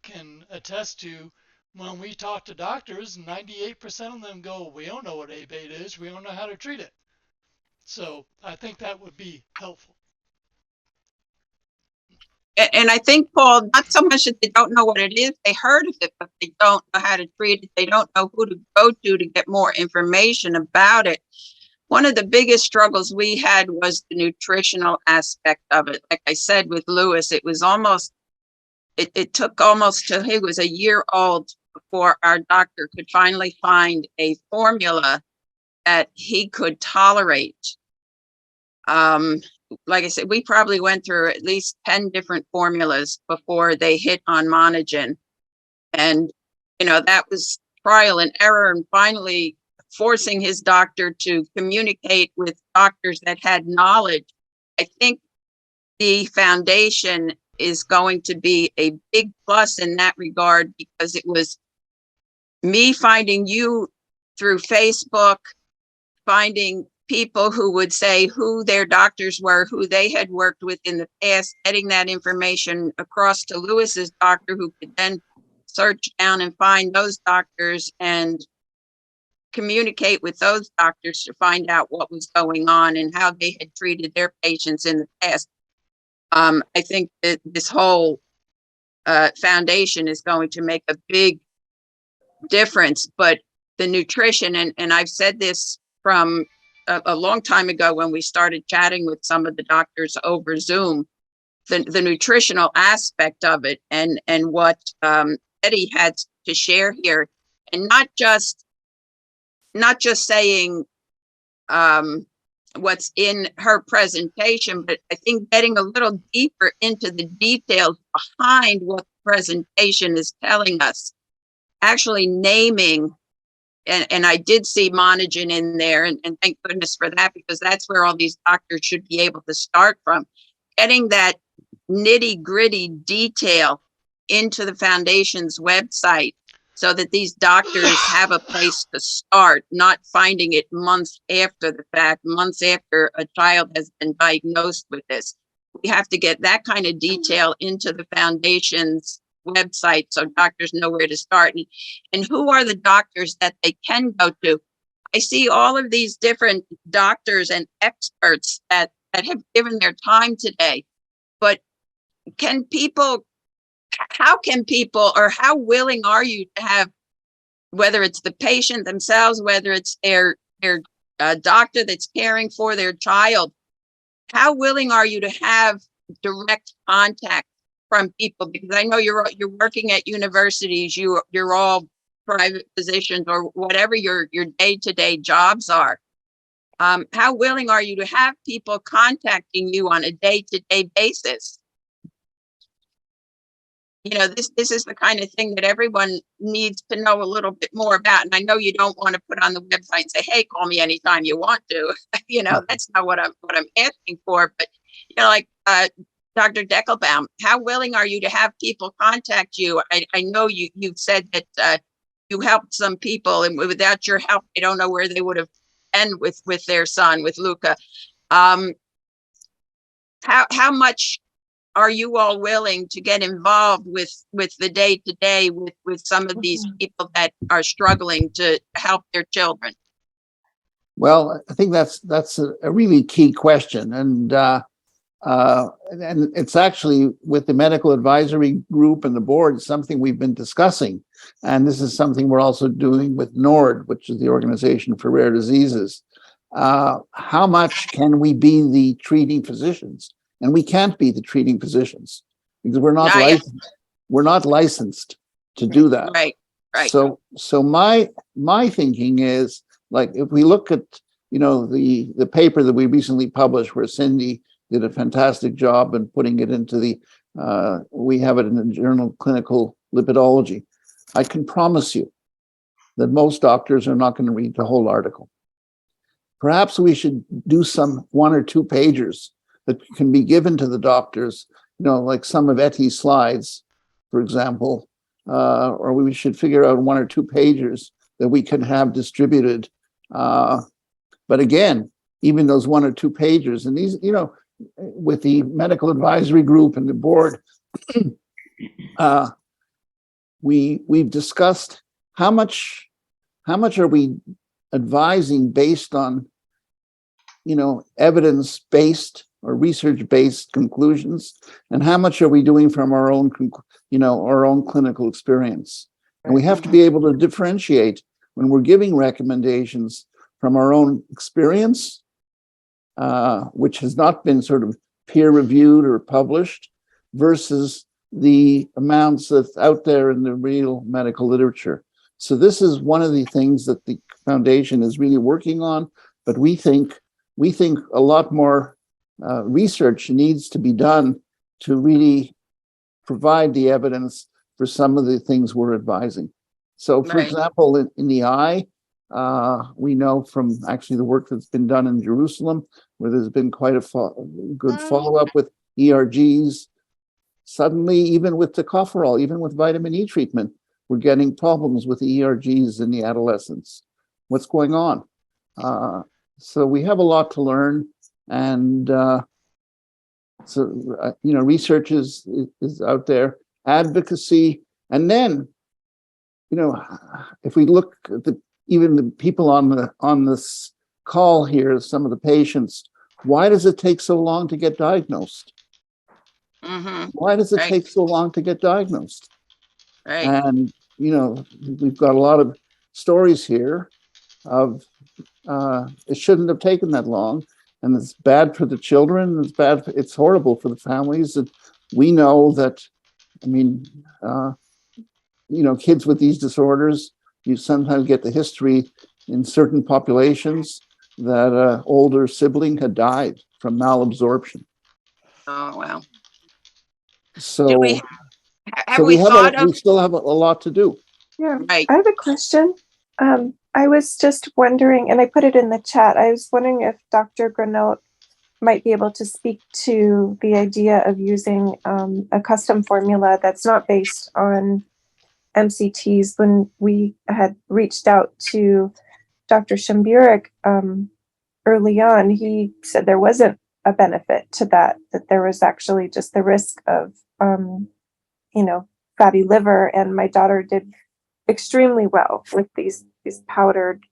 can attest to, when we talk to doctors, 98% of them go, we don't know what A beta is, we don't know how to treat it. So I think that would be helpful. And I think, Paul, not so much that they don't know what it is, they heard of it, but they don't know how to treat it. They don't know who to go to get more information about it. One of the biggest struggles we had was the nutritional aspect of it. Like I said with Lewis, it was almost, it took almost till he was a year old before our doctor could finally find a formula that he could tolerate. Like I said, we probably went through at least 10 different formulas before they hit on Monogen. And, that was trial and error, and finally forcing his doctor to communicate with doctors that had knowledge. I think the foundation is going to be a big plus in that regard, because it was me finding you through Facebook, finding people who would say who their doctors were, who they had worked with in the past, getting that information across to Lewis's doctor, who could then search down and find those doctors and communicate with those doctors to find out what was going on and how they had treated their patients in the past. I think that this whole foundation is going to make a big difference, but the nutrition, and I've said this from a long time ago when we started chatting with some of the doctors over Zoom, the nutritional aspect of it, and what Eddie had to share here, and not just saying what's in her presentation, but I think getting a little deeper into the details behind what the presentation is telling us, actually naming. And I did see Monogen in there, and thank goodness for that, because that's where all these doctors should be able to start from. Getting that nitty gritty detail into the foundation's website so that these doctors have a place to start, not finding it months after the fact, months after a child has been diagnosed with this. We have to get that kind of detail into the foundation's website so doctors know where to start, and who are the doctors that they can go to. I see all of these different doctors and experts that have given their time today, but how can people, or how willing are you to have, whether it's the patient themselves, whether it's their doctor that's caring for their child, how willing are you to have direct contact from people? Because I know you're working at universities, you're all private physicians or whatever your day-to-day jobs are. How willing are you to have people contacting you on a day-to-day basis? You know, this is the kind of thing that everyone needs to know a little bit more about. And I know you don't want to put on the website and say, hey, call me anytime you want to. You know, that's not what I'm asking for. But, you know, like Dr. Deckelbaum, how willing are you to have people contact you? I know you've said that you helped some people, and without your help, I don't know where they would have been with their son, with Luca. How much are you all willing to get involved with the day-to-day with some of these people that are struggling to help their children? Well, I think that's a really key question, and it's actually with the medical advisory group and the board something we've been discussing, and this is something we're also doing with NORD, which is the Organization for Rare Diseases. How much can we be the treating physicians? And we can't be the treating physicians because we're not licensed. We're not licensed to do that. Right. So my thinking is, like, if we look at, you know, the paper that we recently published where Cindy did a fantastic job in putting it into the, we have it in the journal Clinical Lipidology. I can promise you that most doctors are not going to read the whole article. Perhaps we should do some 1 or 2 pagers that can be given to the doctors, you know, like some of Etty's slides, for example, or we should figure out 1 or 2 pagers that we can have distributed. But again, even those 1 or 2 pagers, and these, you know, with the medical advisory group and the board, we've discussed how much are we advising based on, you know, evidence-based or research-based conclusions, and how much are we doing from our own, you know, our own clinical experience. And we have to be able to differentiate when we're giving recommendations from our own experience, which has not been sort of peer-reviewed or published, versus the amounts that's out there in the real medical literature. So this is one of the things that the foundation is really working on, but we think a lot more research needs to be done to really provide the evidence for some of the things we're advising. So, for example, in the eye, we know from actually the work that's been done in Jerusalem, where there's been quite a good follow-up with ERGs. Suddenly, even with tocopherol, even with vitamin E treatment, we're getting problems with the ERGs in the adolescents. What's going on? So we have a lot to learn, and you know, research is out there, advocacy, and then, you know, if we look at even the people on this call here, some of the patients, why does it take so long to get diagnosed? Why does it take so long to get diagnosed? And, you know, we've got a lot of stories here of it shouldn't have taken that long, and it's bad for the children. It's horrible for the families. And we know that, I mean, you know, kids with these disorders, you sometimes get the history in certain populations that an older sibling had died from malabsorption. Oh, wow. So, we still have a lot to do. Yeah, I have a question. I was just wondering, and I put it in the chat, I was wondering if Dr. Granote might be able to speak to the idea of using a custom formula that's not based on MCTs. When we had reached out to Dr. Shimburik early on, he said there wasn't a benefit to that there was actually just the risk of, you know, fatty liver. And my daughter did extremely well with these powdered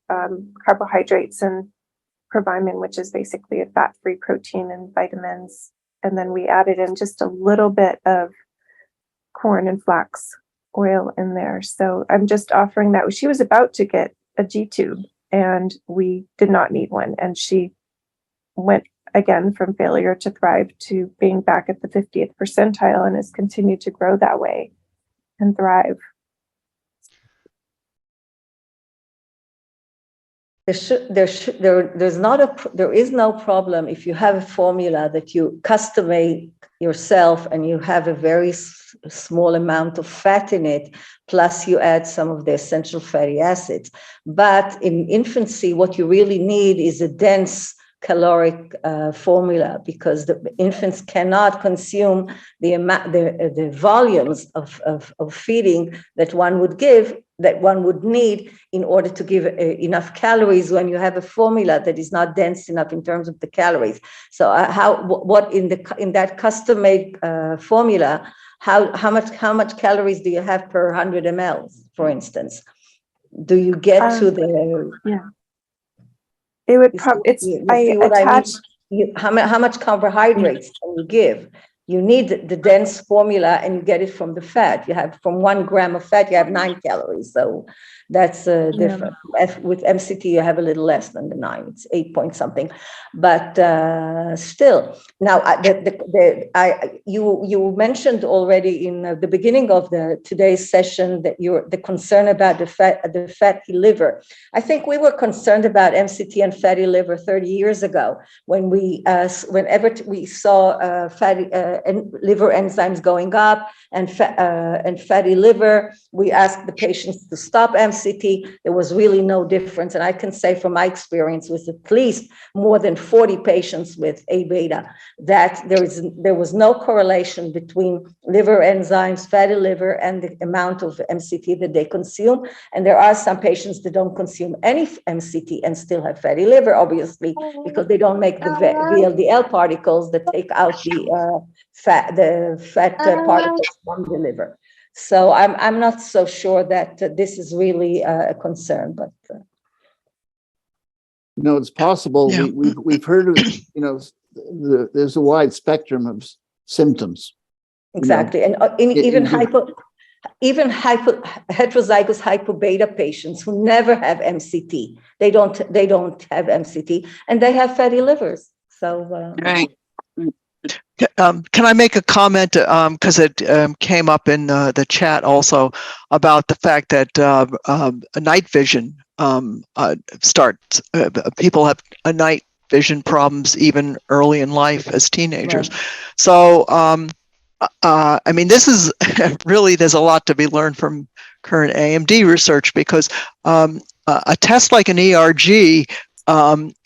carbohydrates and provimin, which is basically a fat-free protein, and vitamins. And then we added in just a little bit of corn and flax oil in there. So I'm just offering that. She was about to get a G-tube, and we did not need one. And she went again from failure to thrive to being back at the 50th percentile, and has continued to grow that way and thrive. there is no problem if you have a formula that you custom made yourself and you have a very small amount of fat in it, plus you add some of the essential fatty acids. But in infancy, what you really need is a dense caloric formula, because the infants cannot consume the volumes of feeding that one would need in order to give enough calories when you have a formula that is not dense enough in terms of the calories. So in that custom-made formula, how much calories do you have per 100 ml, for instance? Do you get to the? Yeah. It would how much carbohydrates can you give? You need the dense formula, and you get it from the fat. You have from 1 gram of fat, you have 9 calories. So that's different. With MCT, you have a little less than the 9. It's 8 point something. But still, now you mentioned already in the beginning of today's session that the concern about the fatty liver. I think we were concerned about MCT and fatty liver 30 years ago when whenever we saw fatty liver enzymes going up and fatty liver, we asked the patients to stop MCT. There was really no difference. And I can say from my experience with at least more than 40 patients with A beta that there was no correlation between liver enzymes, fatty liver, and the amount of MCT that they consume. And there are some patients that don't consume any MCT and still have fatty liver, obviously, because they don't make the VLDL particles that take out the fat particles from the liver. So I'm not so sure that this is really a concern, but it's possible. Yeah. We've heard of there's a wide spectrum of symptoms. Exactly, and even heterozygous hypobeta patients who never have MCT, they don't have MCT, and they have fatty livers. So Right. Can I make a comment, because it came up in the chat also, about the fact that night vision starts. People have night vision problems even early in life as teenagers. Right. So, I mean, this is really, there's a lot to be learned from current AMD research, because a test like an ERG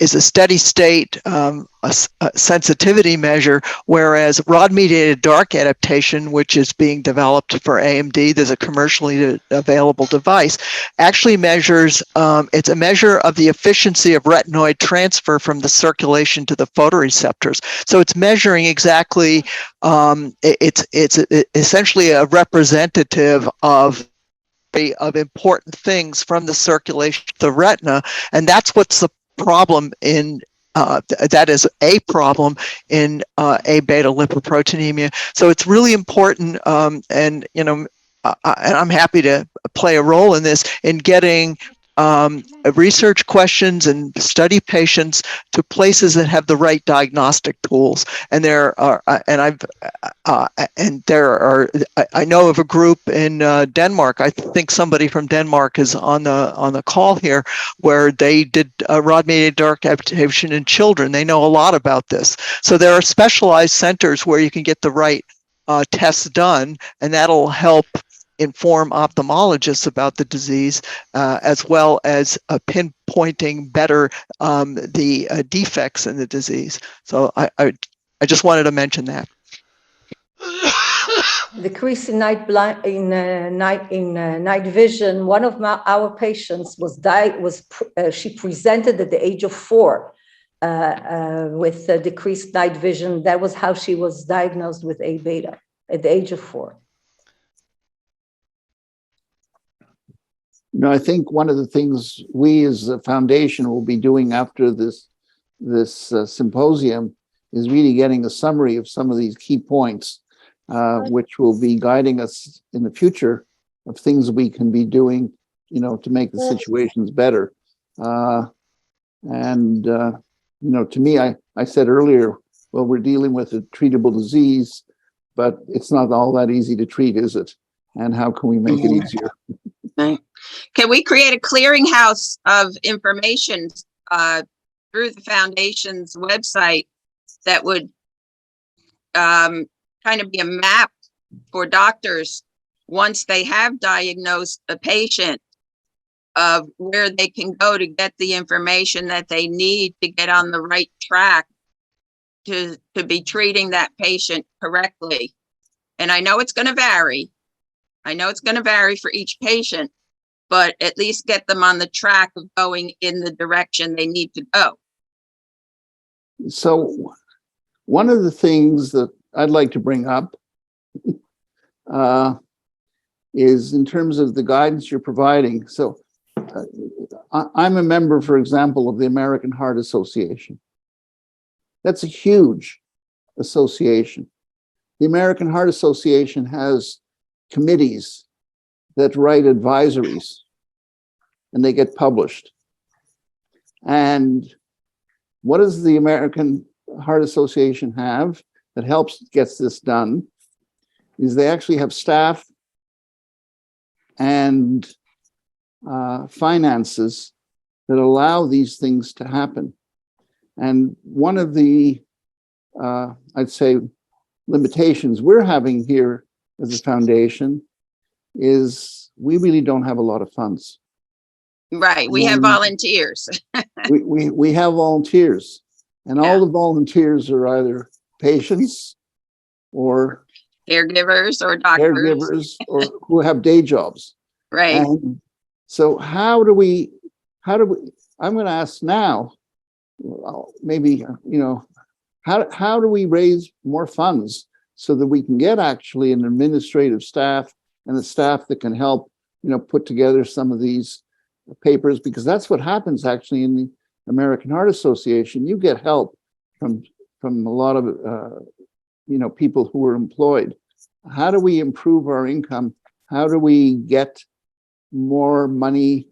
is a steady state a sensitivity measure, whereas rod-mediated dark adaptation, which is being developed for AMD, there's a commercially available device, actually measures, it's a measure of the efficiency of retinoid transfer from the circulation to the photoreceptors. So it's measuring exactly, it's essentially a representative of important things from the circulation to the retina, and that's what's the problem in that is a problem in Abetalipoproteinemia. So it's really important, and and I'm happy to play a role in this, in getting research questions and study patients to places that have the right diagnostic tools. And I know of a group in Denmark. I think somebody from Denmark is on the call here, where they did rod-mediated dark adaptation in children. They know a lot about this. So there are specialized centers where you can get the right tests done, and that'll help inform ophthalmologists about the disease, as well as pinpointing better the defects in the disease. So I just wanted to mention that. Decrease in night vision. One of our patients she presented at the age of 4 with decreased night vision. That was how she was diagnosed with A beta at the age of 4. I think one of the things we as a foundation will be doing after this symposium is really getting a summary of some of these key points, which will be guiding us in the future of things we can be doing, to make the situations better. To me, I said earlier, well, we're dealing with a treatable disease, but it's not all that easy to treat, is it? And how can we make it easier? Right. can we create a clearinghouse of information through the foundation's website that would kind of be a map for doctors once they have diagnosed a patient of where they can go to get the information that they need to get on the right track to be treating that patient correctly? And I know it's going to vary. I know it's going to vary for each patient, but at least get them on the track of going in the direction they need to go. So one of the things that I'd like to bring up is in terms of the guidance you're providing. So I'm a member, for example, of the American Heart Association. That's a huge association. The American Heart Association has committees that write advisories, and they get published. And what does the American Heart Association have that gets this done? Is they actually have staff and finances that allow these things to happen. And one of the, I'd say, limitations we're having here as a foundation is we really don't have a lot of funds. Right. We have volunteers. we have volunteers, and all the volunteers are either patients or caregivers or doctors. Caregivers or who have day jobs. Right. And so how do we, I'm going to ask now, maybe, how do we raise more funds so that we can get actually an administrative staff and a staff that can help, put together some of these papers, because that's what happens actually in the American Heart Association. You get help from a lot of, people who are employed. How do we improve our income? How do we get more money,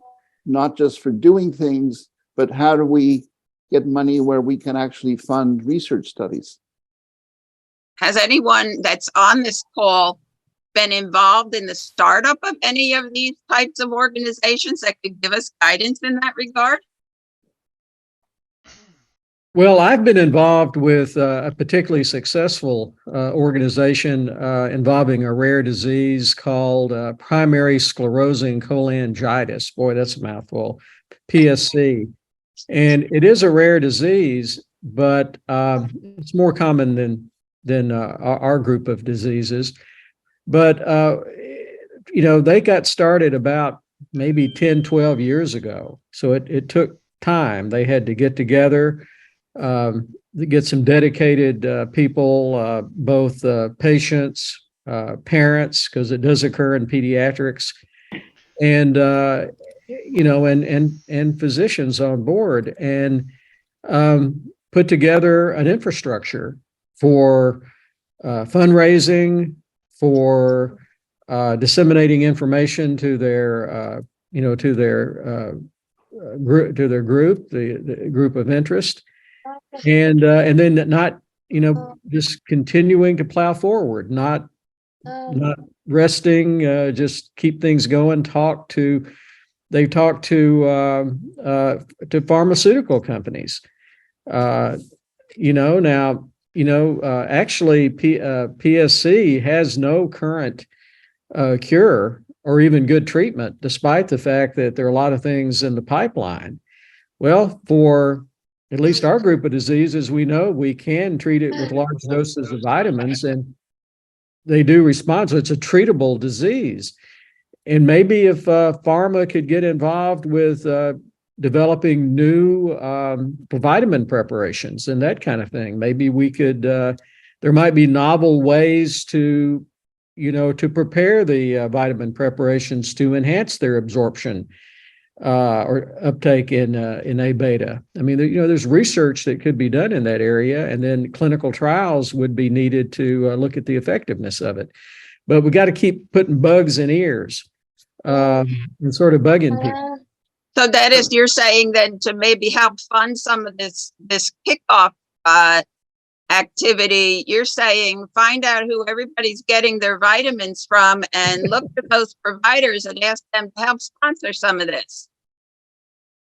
not just for doing things, but how do we get money where we can actually fund research studies? Has anyone that's on this call been involved in the startup of any of these types of organizations that could give us guidance in that regard? Well, I've been involved with a particularly successful organization involving a rare disease called primary sclerosing cholangitis. Boy, that's a mouthful. PSC. And it is a rare disease, but it's more common than our group of diseases. But, they got started about maybe 10, 12 years ago. So it took time. They had to get together, get some dedicated people, both patients, parents, because it does occur in pediatrics, and and physicians on board, and put together an infrastructure for fundraising, for disseminating information to their group, the group of interest, and then not just continuing to plow forward, not resting, just keep things going. They talk to pharmaceutical companies. Actually, PSC has no current cure or even good treatment, despite the fact that there are a lot of things in the pipeline. Well, for at least our group of diseases, we know we can treat it with large doses of vitamins, and they do respond. So it's a treatable disease. And maybe if pharma could get involved with developing new vitamin preparations and that kind of thing, maybe we could, there might be novel ways to prepare the vitamin preparations to enhance their absorption or uptake in A beta. I mean, there's research that could be done in that area, and then clinical trials would be needed to look at the effectiveness of it. But we got to keep putting bugs in ears and sort of bugging people. So that is, you're saying then to maybe help fund some of this kickoff activity. You're saying find out who everybody's getting their vitamins from and look at those providers and ask them to help sponsor some of this.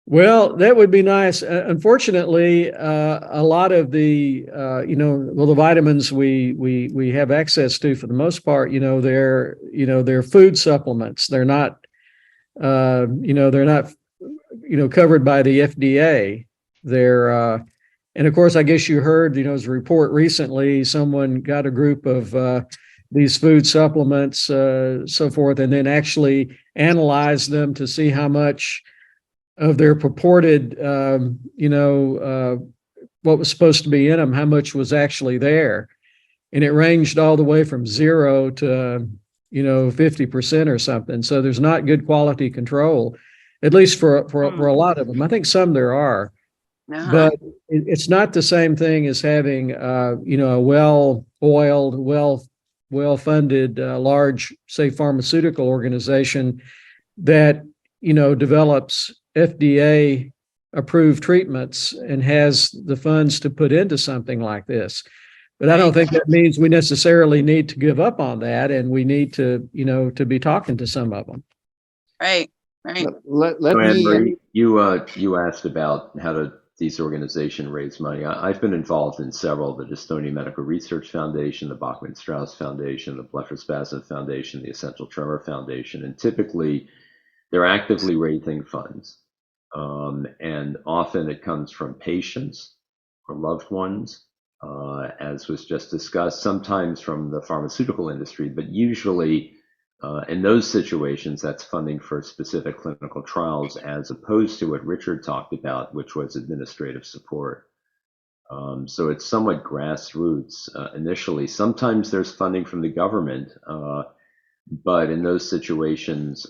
Well, that would be nice. Unfortunately, a lot of the, the vitamins we have access to, for the most part, they're food supplements. They're not, covered by the FDA. They're, and of course, I guess you heard, as a report recently, someone got a group of these food supplements, so forth, and then actually analyzed them to see how much of their purported, what was supposed to be in them, how much was actually there. And it ranged all the way from 0 to, 50% or something. So there's not good quality control, at least for a lot of them. I think some there are, but it's not the same thing as having, a well-oiled, well-funded, large, say, pharmaceutical organization that, develops FDA approved treatments and has the funds to put into something like this. But I don't think that means we necessarily need to give up on that, and we need to, to be talking to some of them. Right. Let So, me. Anne-Marie, you asked about how do these organizations raise money. I've been involved in several: the Dystonia Medical Research Foundation, the Bachman Strauss Foundation, the Blepharospasm Foundation, the Essential Tremor Foundation, and typically they're actively raising funds. And often it comes from patients or loved ones, as was just discussed, sometimes from the pharmaceutical industry, but usually in those situations, that's funding for specific clinical trials, as opposed to what Richard talked about, which was administrative support. So it's somewhat grassroots initially. Sometimes there's funding from the government, but in those situations,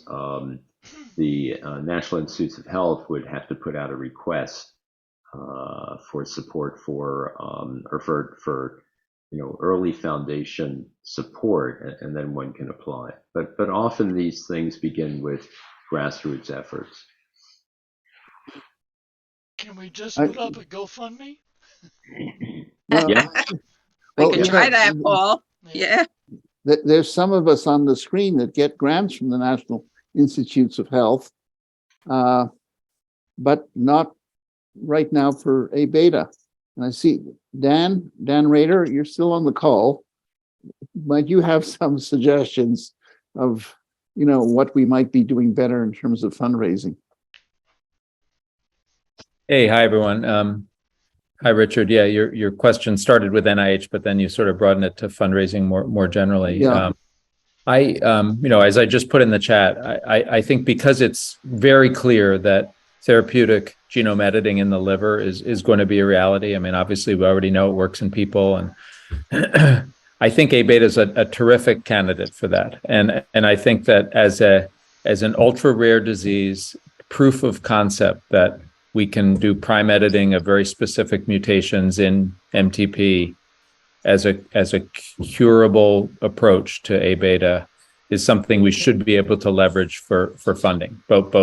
the National Institutes of Health would have to put out a request for support for early foundation support, and then one can apply. But often these things begin with grassroots efforts. Can we just put up a GoFundMe? Yeah. We can try that, Paul. Yeah. There's some of us on the screen that get grants from the National Institutes of Health, but not right now for A-beta. And I see Dan Rader, you're still on the call. Might you have some suggestions of, what we might be doing better in terms of fundraising? Hey, hi everyone. Hi Richard. Yeah, your question started with NIH, but then you sort of broadened it to fundraising more generally. Yeah. As I just put in the chat, I think because it's very clear that therapeutic genome editing in the liver is going to be a reality. I mean, obviously we already know it works in people, and I think A-beta is a terrific candidate for that. And I think that as an ultra rare disease, proof of concept that we can do prime editing of very specific mutations in MTP as a curable approach to A-beta is something we should be able to leverage for funding, both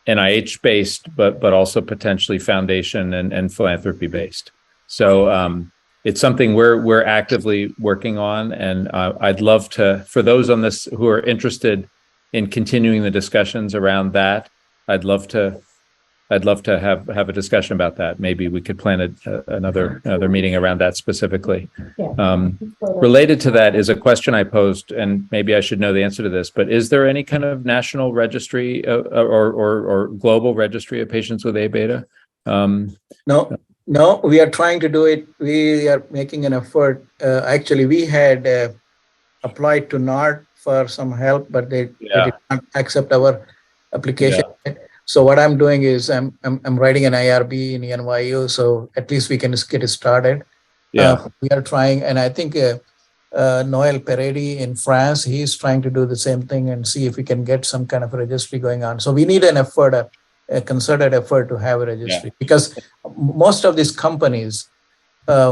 NIH based, but also potentially foundation and philanthropy based. So it's something we're actively working on, and I'd love to, for those on this who are interested in continuing the discussions around that, I'd love to have a discussion about that. Maybe we could plan another meeting around that specifically. Related to that is a question I posed, and maybe I should know the answer to this, but is there any kind of national registry or global registry of patients with A-beta? No, we are trying to do it. We are making an effort. Actually, we had applied to NARD for some help, but they did not accept our application. Yeah. So what I'm doing is I'm writing an IRB in NYU, so at least we can just get it started. Yeah. We are trying, and I think Noel Peredi in France, he's trying to do the same thing and see if we can get some kind of a registry going on. So we need an effort, a concerted effort to have a registry, because most of these companies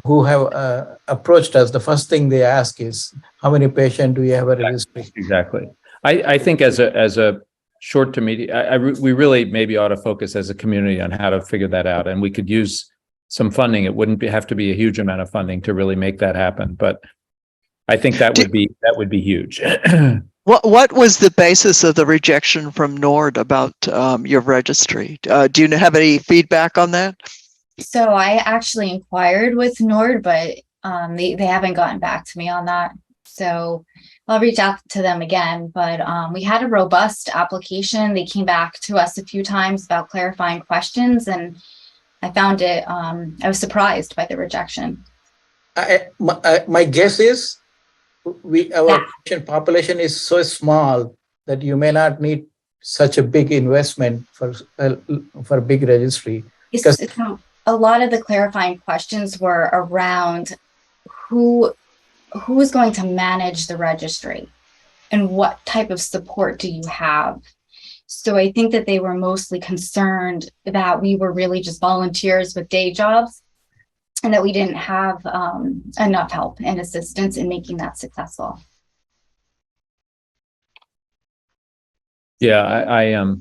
who have approached us, the first thing they ask is, how many patients do you have a registry? Exactly. I think as a short to medium, we really maybe ought to focus as a community on how to figure that out. And we could use some funding. It wouldn't have to be a huge amount of funding to really make that happen, but I think that would be huge. What was the basis of the rejection from NORD about your registry? Do you have any feedback on that? So I actually inquired with NORD, but they haven't gotten back to me on that. So I'll reach out to them again. But we had a robust application. They came back to us a few times about clarifying questions, and I found it, I was surprised by the rejection. My guess is our patient population is so small that you may not need such a big investment for a big registry. A lot of the clarifying questions were around who is going to manage the registry and what type of support do you have. So I think that they were mostly concerned that we were really just volunteers with day jobs and that we didn't have enough help and assistance in making that successful. Yeah,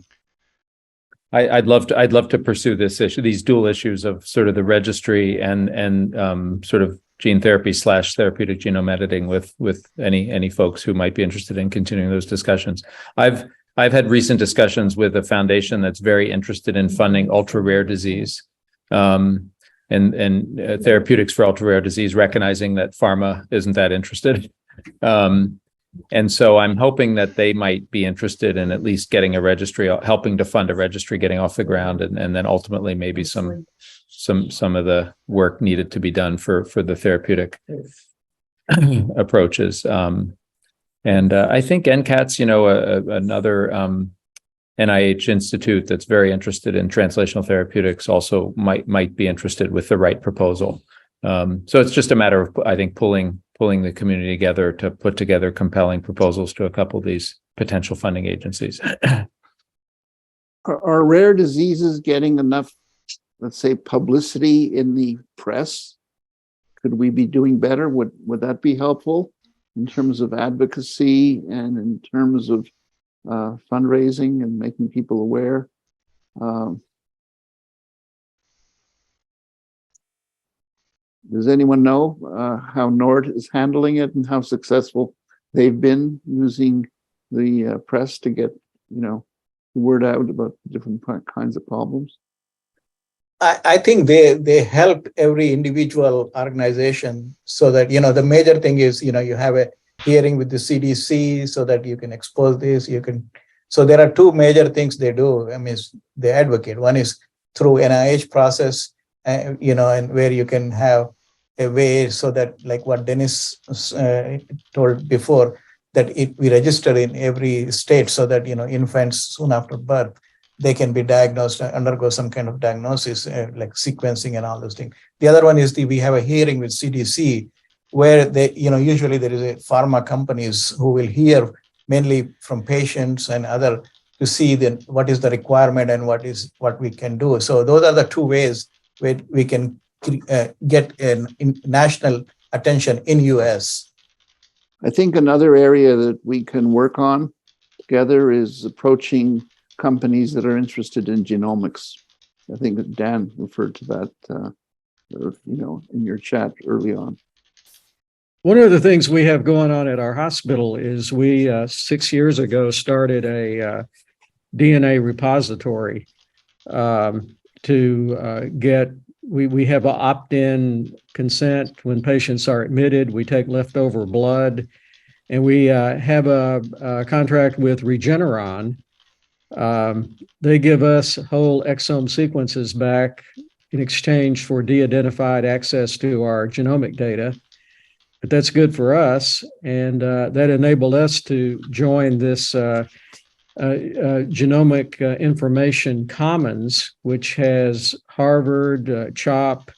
I'd love to pursue this issue, these dual issues of sort of the registry and sort of gene therapy / therapeutic genome editing with any folks who might be interested in continuing those discussions. I've had recent discussions with a foundation that's very interested in funding ultra rare disease and therapeutics for ultra rare disease, recognizing that pharma isn't that interested. And so I'm hoping that they might be interested in at least getting a registry, helping to fund a registry, getting off the ground, and then ultimately maybe some of the work needed to be done for the therapeutic approaches. And I think NCAT's, another NIH institute that's very interested in translational therapeutics also might be interested with the right proposal. So it's just a matter of, I think, pulling the community together to put together compelling proposals to a couple of these potential funding agencies. Are rare diseases getting enough, let's say, publicity in the press? Could we be doing better? Would that be helpful in terms of advocacy and in terms of fundraising and making people aware? Does anyone know how NORD is handling it and how successful they've been using the press to get, the word out about different kinds of problems? I think they help every individual organization so that, the major thing is, you have a hearing with the CDC so that you can expose this, so there are two major things they do. I mean, they advocate. One is through NIH process, and where you can have a way so that, like what Dennis told before, that we register in every state so that, infants soon after birth, they can be diagnosed, undergo some kind of diagnosis, like sequencing and all those things. The other one is we have a hearing with CDC where they, usually there is a pharma companies who will hear mainly from patients and other to see what is the requirement and what we can do. So those are the two ways where we can get national attention in US. I think another area that we can work on together is approaching companies that are interested in genomics. I think that Dan referred to that, in your chat early on. One of the things we have going on at our hospital is we 6 years ago started a DNA repository to get. We have an opt-in consent when patients are admitted. We take leftover blood, and we have a contract with Regeneron. They give us whole exome sequences back in exchange for de-identified access to our genomic data. But that's good for us, and that enabled us to join this Genomic Information Commons, which has Harvard, CHOP,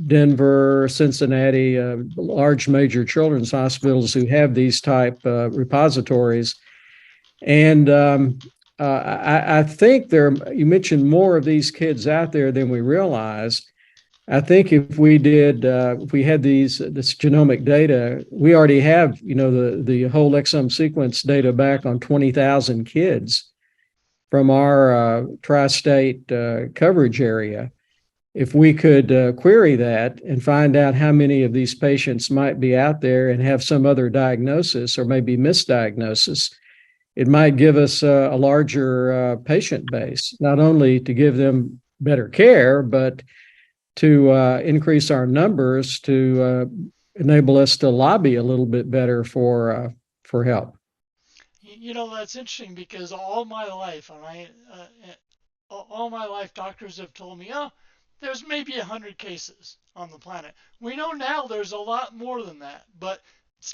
Denver, Cincinnati, large major children's hospitals who have these type repositories. And I think you mentioned more of these kids out there than we realize. I think if we had this genomic data, we already have, the whole exome sequence data back on 20,000 kids from our tri-state coverage area. if we could query that and find out how many of these patients might be out there and have some other diagnosis or maybe misdiagnosis, it might give us a larger patient base, not only to give them better care, but to increase our numbers to enable us to lobby a little bit better for help. You know, that's interesting because all my life, doctors have told me, oh, there's maybe 100 cases on the planet. We know now there's a lot more than that, but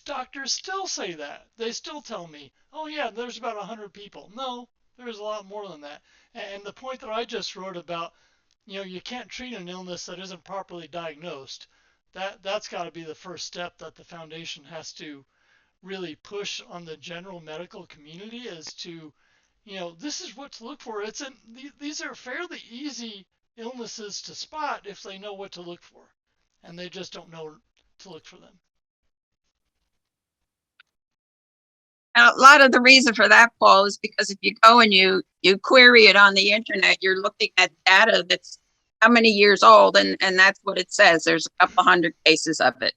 doctors still say that. They still tell me, oh yeah, there's about 100 people. No, there's a lot more than that. And the point that I just wrote about, you know, you can't treat an illness that isn't properly diagnosed. That's got to be the first step that the foundation has to really push on the general medical community, is to, you know, this is what to look for. These are fairly easy illnesses to spot if they know what to look for, and they just don't know to look for them. Now, a lot of the reason for that, Paul, is because if you go and you query it on the internet, you're looking at data that's how many years old, and that's what it says. There's a couple hundred cases of it.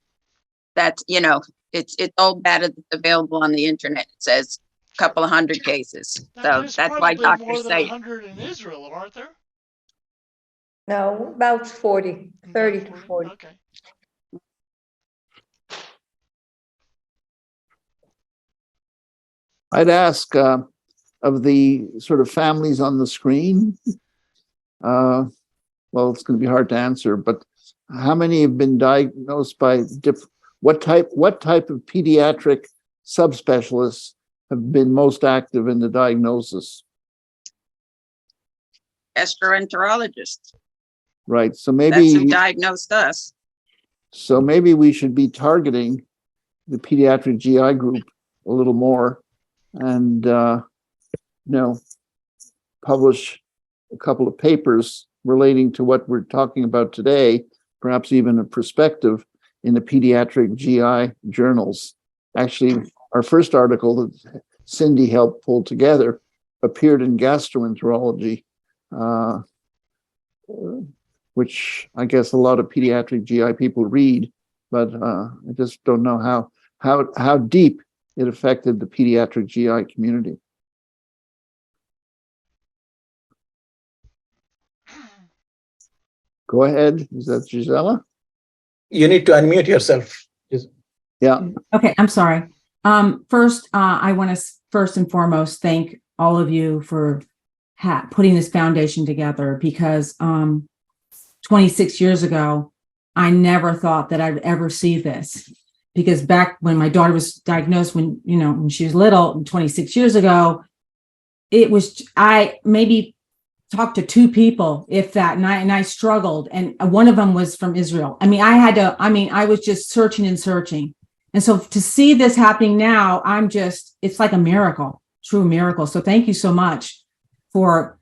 That's, you know, it's old data that's available on the internet. It says a couple of hundred cases. So that's why doctors more than say 100 in Israel, aren't there? No, about 40, 30 to 40. Okay. I'd ask of the sort of families on the screen, well, it's going to be hard to answer, but how many have been diagnosed by what type of pediatric subspecialists have been most active in the diagnosis? gastroenterologists. Right. So maybe That's who diagnosed us. So maybe we should be targeting the pediatric GI group a little more, and publish a couple of papers relating to what we're talking about today, perhaps even a perspective in the pediatric GI journals. Actually, our first article that Cindy helped pull together appeared in Gastroenterology, which I guess a lot of pediatric GI people read, but I just don't know how deep it affected the pediatric GI community. Go ahead. Is that Gisela? You need to unmute yourself. Yeah. Okay, I'm sorry. First, I want to first and foremost thank all of you for putting this foundation together, because 26 years ago, I never thought that I'd ever see this. Because back when my daughter was diagnosed, when she was little, 26 years ago, I maybe talked to two people, if that, and I struggled. And one of them was from Israel. I was just searching and searching. And so to see this happening now, it's like a miracle, true miracle. So thank you so much for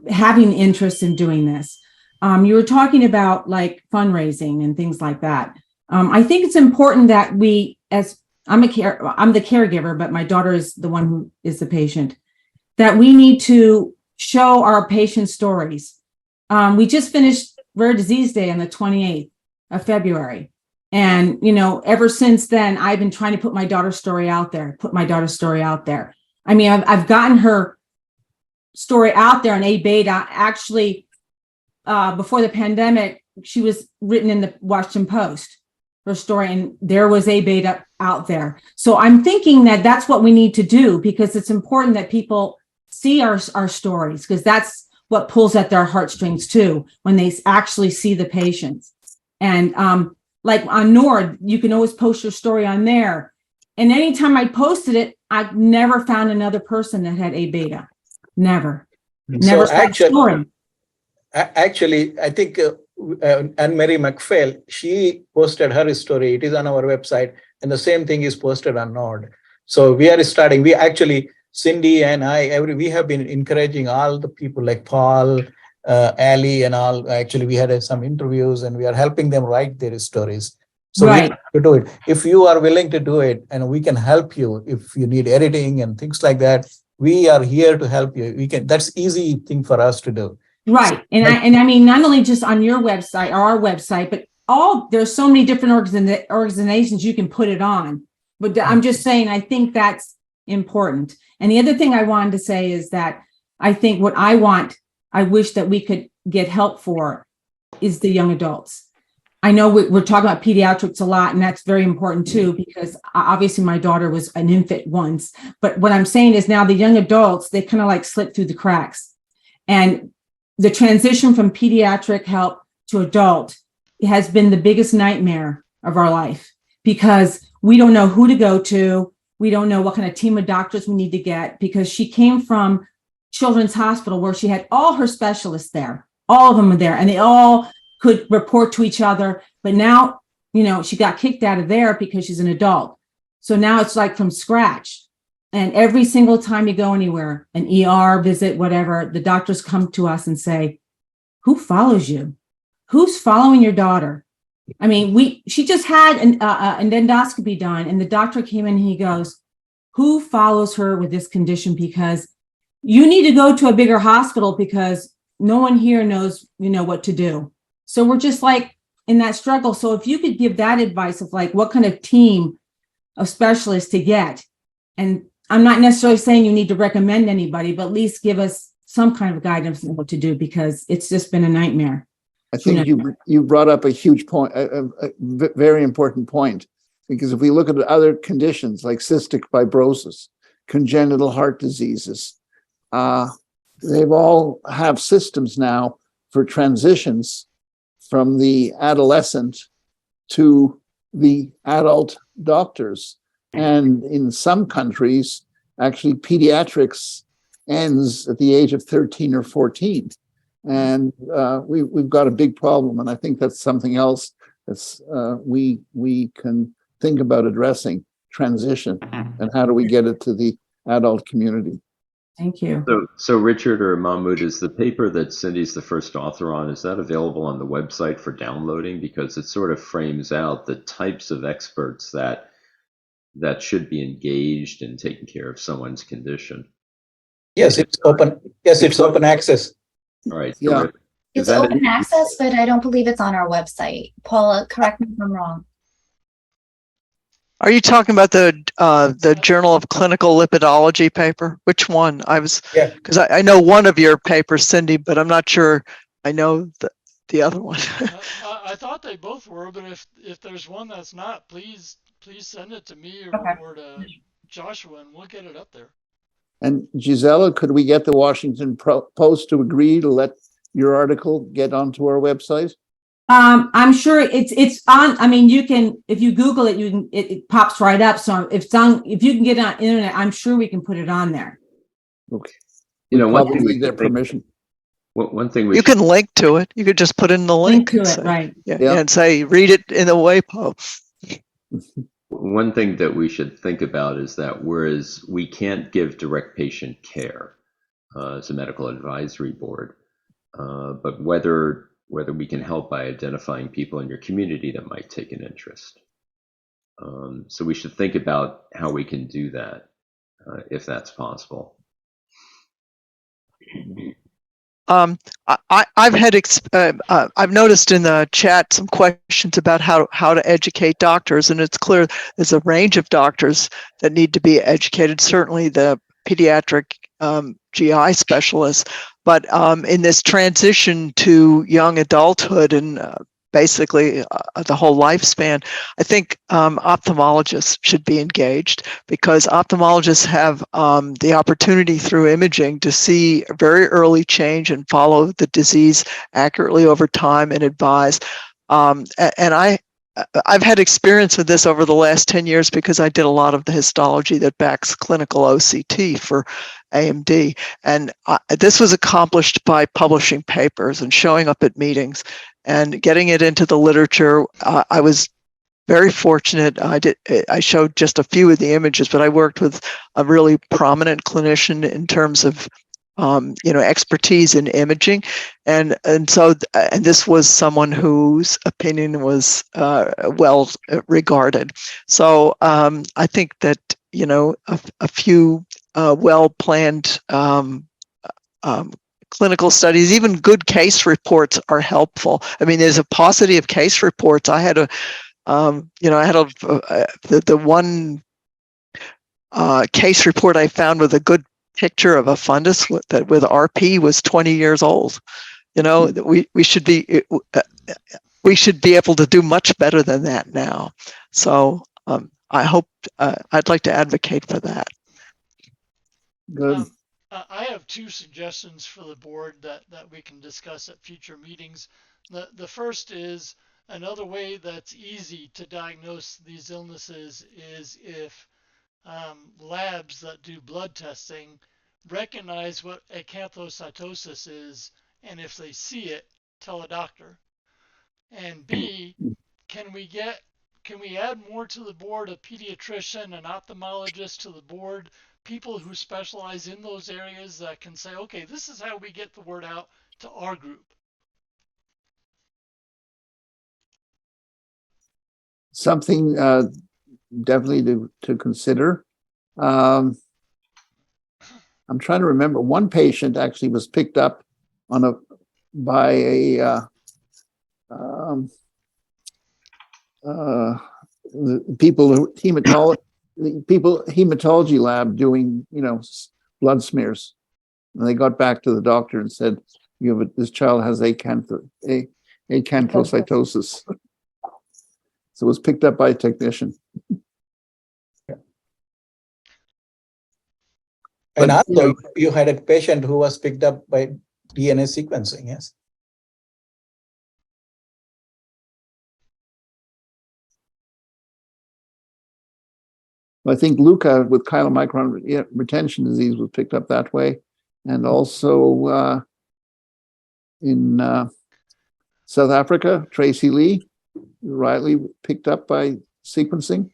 having interest in doing this. You were talking about like fundraising and things like that. I think it's important that we, as I'm the caregiver, but my daughter is the one who is the patient, that we need to show our patient stories. We just finished Rare Disease Day on the 28th of February. And, ever since then, I've been trying to put my daughter's story out there. I mean, I've gotten her story out there on A-beta. Actually, before the pandemic, she was written in the Washington Post, her story, and there was A-beta out there. So I'm thinking that that's what we need to do, because it's important that people see our stories, because that's what pulls at their heartstrings too, when they actually see the patients. And like on NORD, you can always post your story on there. And anytime I posted it, I've never found another person that had A-beta. Never. Never saw a story. Actually, I think Anne-Marie McPhail, she posted her story. It is on our website, and the same thing is posted on NORD. So we are starting. We actually, Cindy and we have been encouraging all the people like Paul, Ali, and all. Actually, we had some interviews, and we are helping them write their stories. So we have to do it. If you are willing to do it, and we can help you if you need editing and things like that, we are here to help you. That's easy thing for us to do. Right. And I mean, not only just on your website or our website, but there's so many different organizations you can put it on. But I'm just saying, I think that's important. And the other thing I wanted to say is that I think what I wish that we could get help for is the young adults. I know we're talking about pediatrics a lot, and that's very important too, because obviously my daughter was an infant once. But what I'm saying is now the young adults, they kind of like slip through the cracks. And the transition from pediatric help to adult has been the biggest nightmare of our life, because we don't know who to go to. We don't know what kind of team of doctors we need to get, because she came from Children's Hospital where she had all her specialists there. All of them were there, and they all could report to each other. But now, she got kicked out of there because she's an adult. So now it's like from scratch. And every single time you go anywhere, an ER visit, whatever, the doctors come to us and say, who follows you? Who's following your daughter? I mean, she just had an endoscopy done, and the doctor came in and he goes, who follows her with this condition? Because you need to go to a bigger hospital, because no one here knows, what to do. So we're just like in that struggle. So if you could give that advice of like what kind of team of specialists to get, and I'm not necessarily saying you need to recommend anybody, but at least give us some kind of guidance on what to do, because it's just been a nightmare. I think you brought up a huge point, a very important point, because if we look at other conditions like cystic fibrosis, congenital heart diseases, they've all have systems now for transitions from the adolescent to the adult doctors. And in some countries, actually pediatrics ends at the age of 13 or 14. And we've got a big problem. And I think that's something else that's we can think about addressing, transition, and how do we get it to the adult community. Thank you. So Richard or Mahmoud, is the paper that Cindy's the first author on, is that available on the website for downloading? Because it sort of frames out the types of experts that should be engaged in taking care of someone's condition. Yes, it's open. Yes, it's open access. All right. Yeah. It's open access, but I don't believe it's on our website. Paula, correct me if I'm wrong. Are you talking about the Journal of Clinical Lipidology paper? Which one? Because I know one of your papers, Cindy, but I'm not sure I know the other one. I thought they both were, but if there's one that's not, please send it to me or to Joshua, and we'll get it up there. And Gisela, could we get the Washington Post to agree to let your article get onto our website? I'm sure it's on. I mean, you can, if you Google it, it pops right up. So if you can get it on internet, I'm sure we can put it on there. Okay. One thing we need their permission. One thing you can link to it. You could just put in the link to it, say, right? Yeah, and say read it in the WAPO. One thing that we should think about is that whereas we can't give direct patient care as a medical advisory board, but whether we can help by identifying people in your community that might take an interest. So we should think about how we can do that, if that's possible. I've noticed in the chat some questions about how to educate doctors, and it's clear there's a range of doctors that need to be educated. Certainly the pediatric GI specialists, but in this transition to young adulthood and basically the whole lifespan, I think ophthalmologists should be engaged, because ophthalmologists have the opportunity through imaging to see very early change and follow the disease accurately over time and advise. And I've had experience with this over the last 10 years because I did a lot of the histology that backs clinical OCT for AMD. And this was accomplished by publishing papers and showing up at meetings and getting it into the literature. I was very fortunate. I showed just a few of the images, but I worked with a really prominent clinician in terms of expertise in imaging, and this was someone whose opinion was well regarded. So I think that a few well planned clinical studies, even good case reports are helpful. I mean, there's a paucity of case reports. I had the one case report I found with a good picture of a fundus that with RP was 20 years old. You know, we should be able to do much better than that now. So I hope I'd like to advocate for that. Good. I have two suggestions for the board that we can discuss at future meetings. The first is another way that's easy to diagnose these illnesses is if labs that do blood testing recognize what acanthocytosis is, and if they see it, tell a doctor. And B, can we add more to the board, a pediatrician, an ophthalmologist to the board, people who specialize in those areas that can say, okay, this is how we get the word out to our group. Something definitely to consider. I'm trying to remember. One patient actually was picked up by a hematology lab doing blood smears, and they got back to the doctor and said, this child has acanthocytosis. So it was picked up by a technician. And also, you had a patient who was picked up by DNA sequencing, yes? I think Luca with chylomicron retention disease was picked up that way. And also in South Africa, Tracy Lee, rightly picked up by sequencing.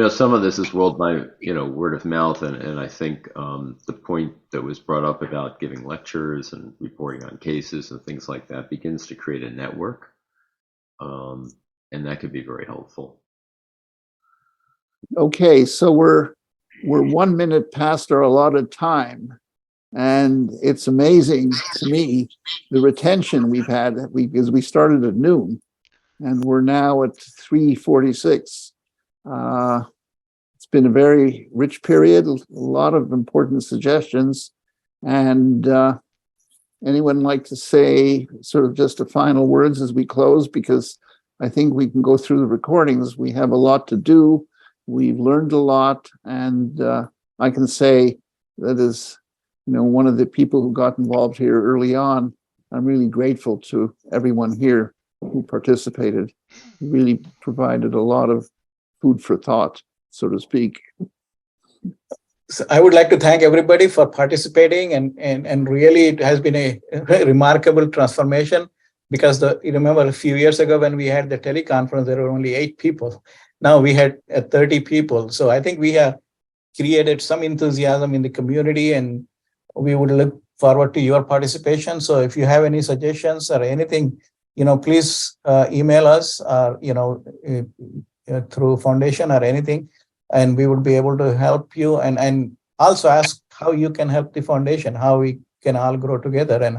Some of this is rolled by, word of mouth. And I think the point that was brought up about giving lectures and reporting on cases and things like that begins to create a network. And that could be very helpful. Okay, so we're 1 minute past our allotted time. And it's amazing to me, the retention we've had, because we started at noon and we're now at 3:46. It's been a very rich period, a lot of important suggestions. And anyone like to say sort of just the final words as we close? Because I think we can go through the recordings. We have a lot to do. We've learned a lot. And I can say that as one of the people who got involved here early on, I'm really grateful to everyone here who participated. It really provided a lot of food for thought, so to speak. So I would like to thank everybody for participating, and really it has been a remarkable transformation, because you remember a few years ago when we had the teleconference, there were only 8 people. Now we had 30 people. So I think we have created some enthusiasm in the community, and we would look forward to your participation. So if you have any suggestions or anything, please email us or, through foundation or anything, and we would be able to help you, and also ask how you can help the foundation, how we can all grow together, and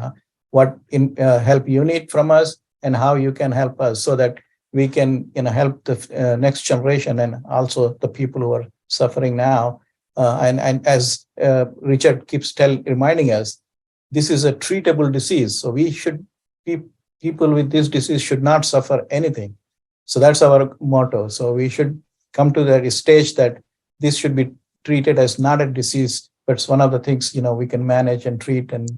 what help you need from us, and how you can help us, so that we can help the next generation and also the people who are suffering now. And as Richard keeps reminding us, this is a treatable disease. So people with this disease should not suffer anything. So that's our motto. So we should come to that stage that this should be treated as not a disease, but it's one of the things, we can manage and treat, and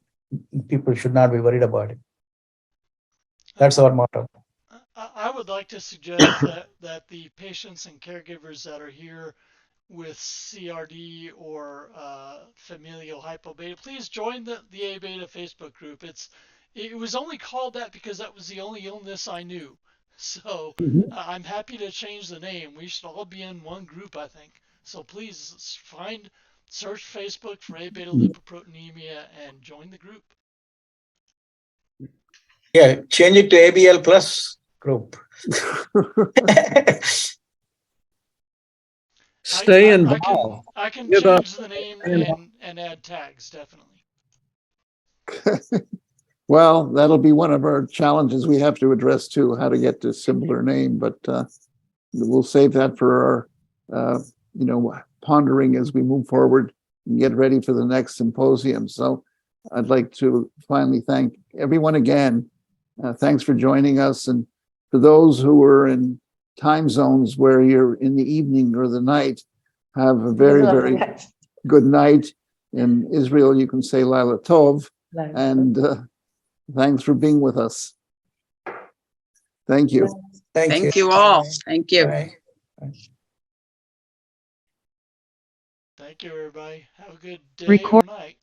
people should not be worried about it. That's our motto. I would like to suggest that the patients and caregivers that are here with CRD or familial hypobeta, please join the A-beta Facebook group. It was only called that because that was the only illness I knew. So I'm happy to change the name. We should all be in one group, I think. So please search Facebook for Abetalipoproteinemia and join the group. Yeah, change it to ABL plus group. Stay involved. I can Give up. change the name Stay involved. and add tags, definitely. Well, that'll be one of our challenges we have to address too, how to get to a simpler name, but we'll save that for our, pondering as we move forward and get ready for the next symposium. So I'd like to finally thank everyone again. Thanks for joining us. And for those who are in time zones where you're in the evening or the night, have a very, very good night. In Israel, you can say Laila Tov. And thanks for being with us. Thank you. Thank you all. Thank you. Bye. Thank you, everybody. Have a good day or night.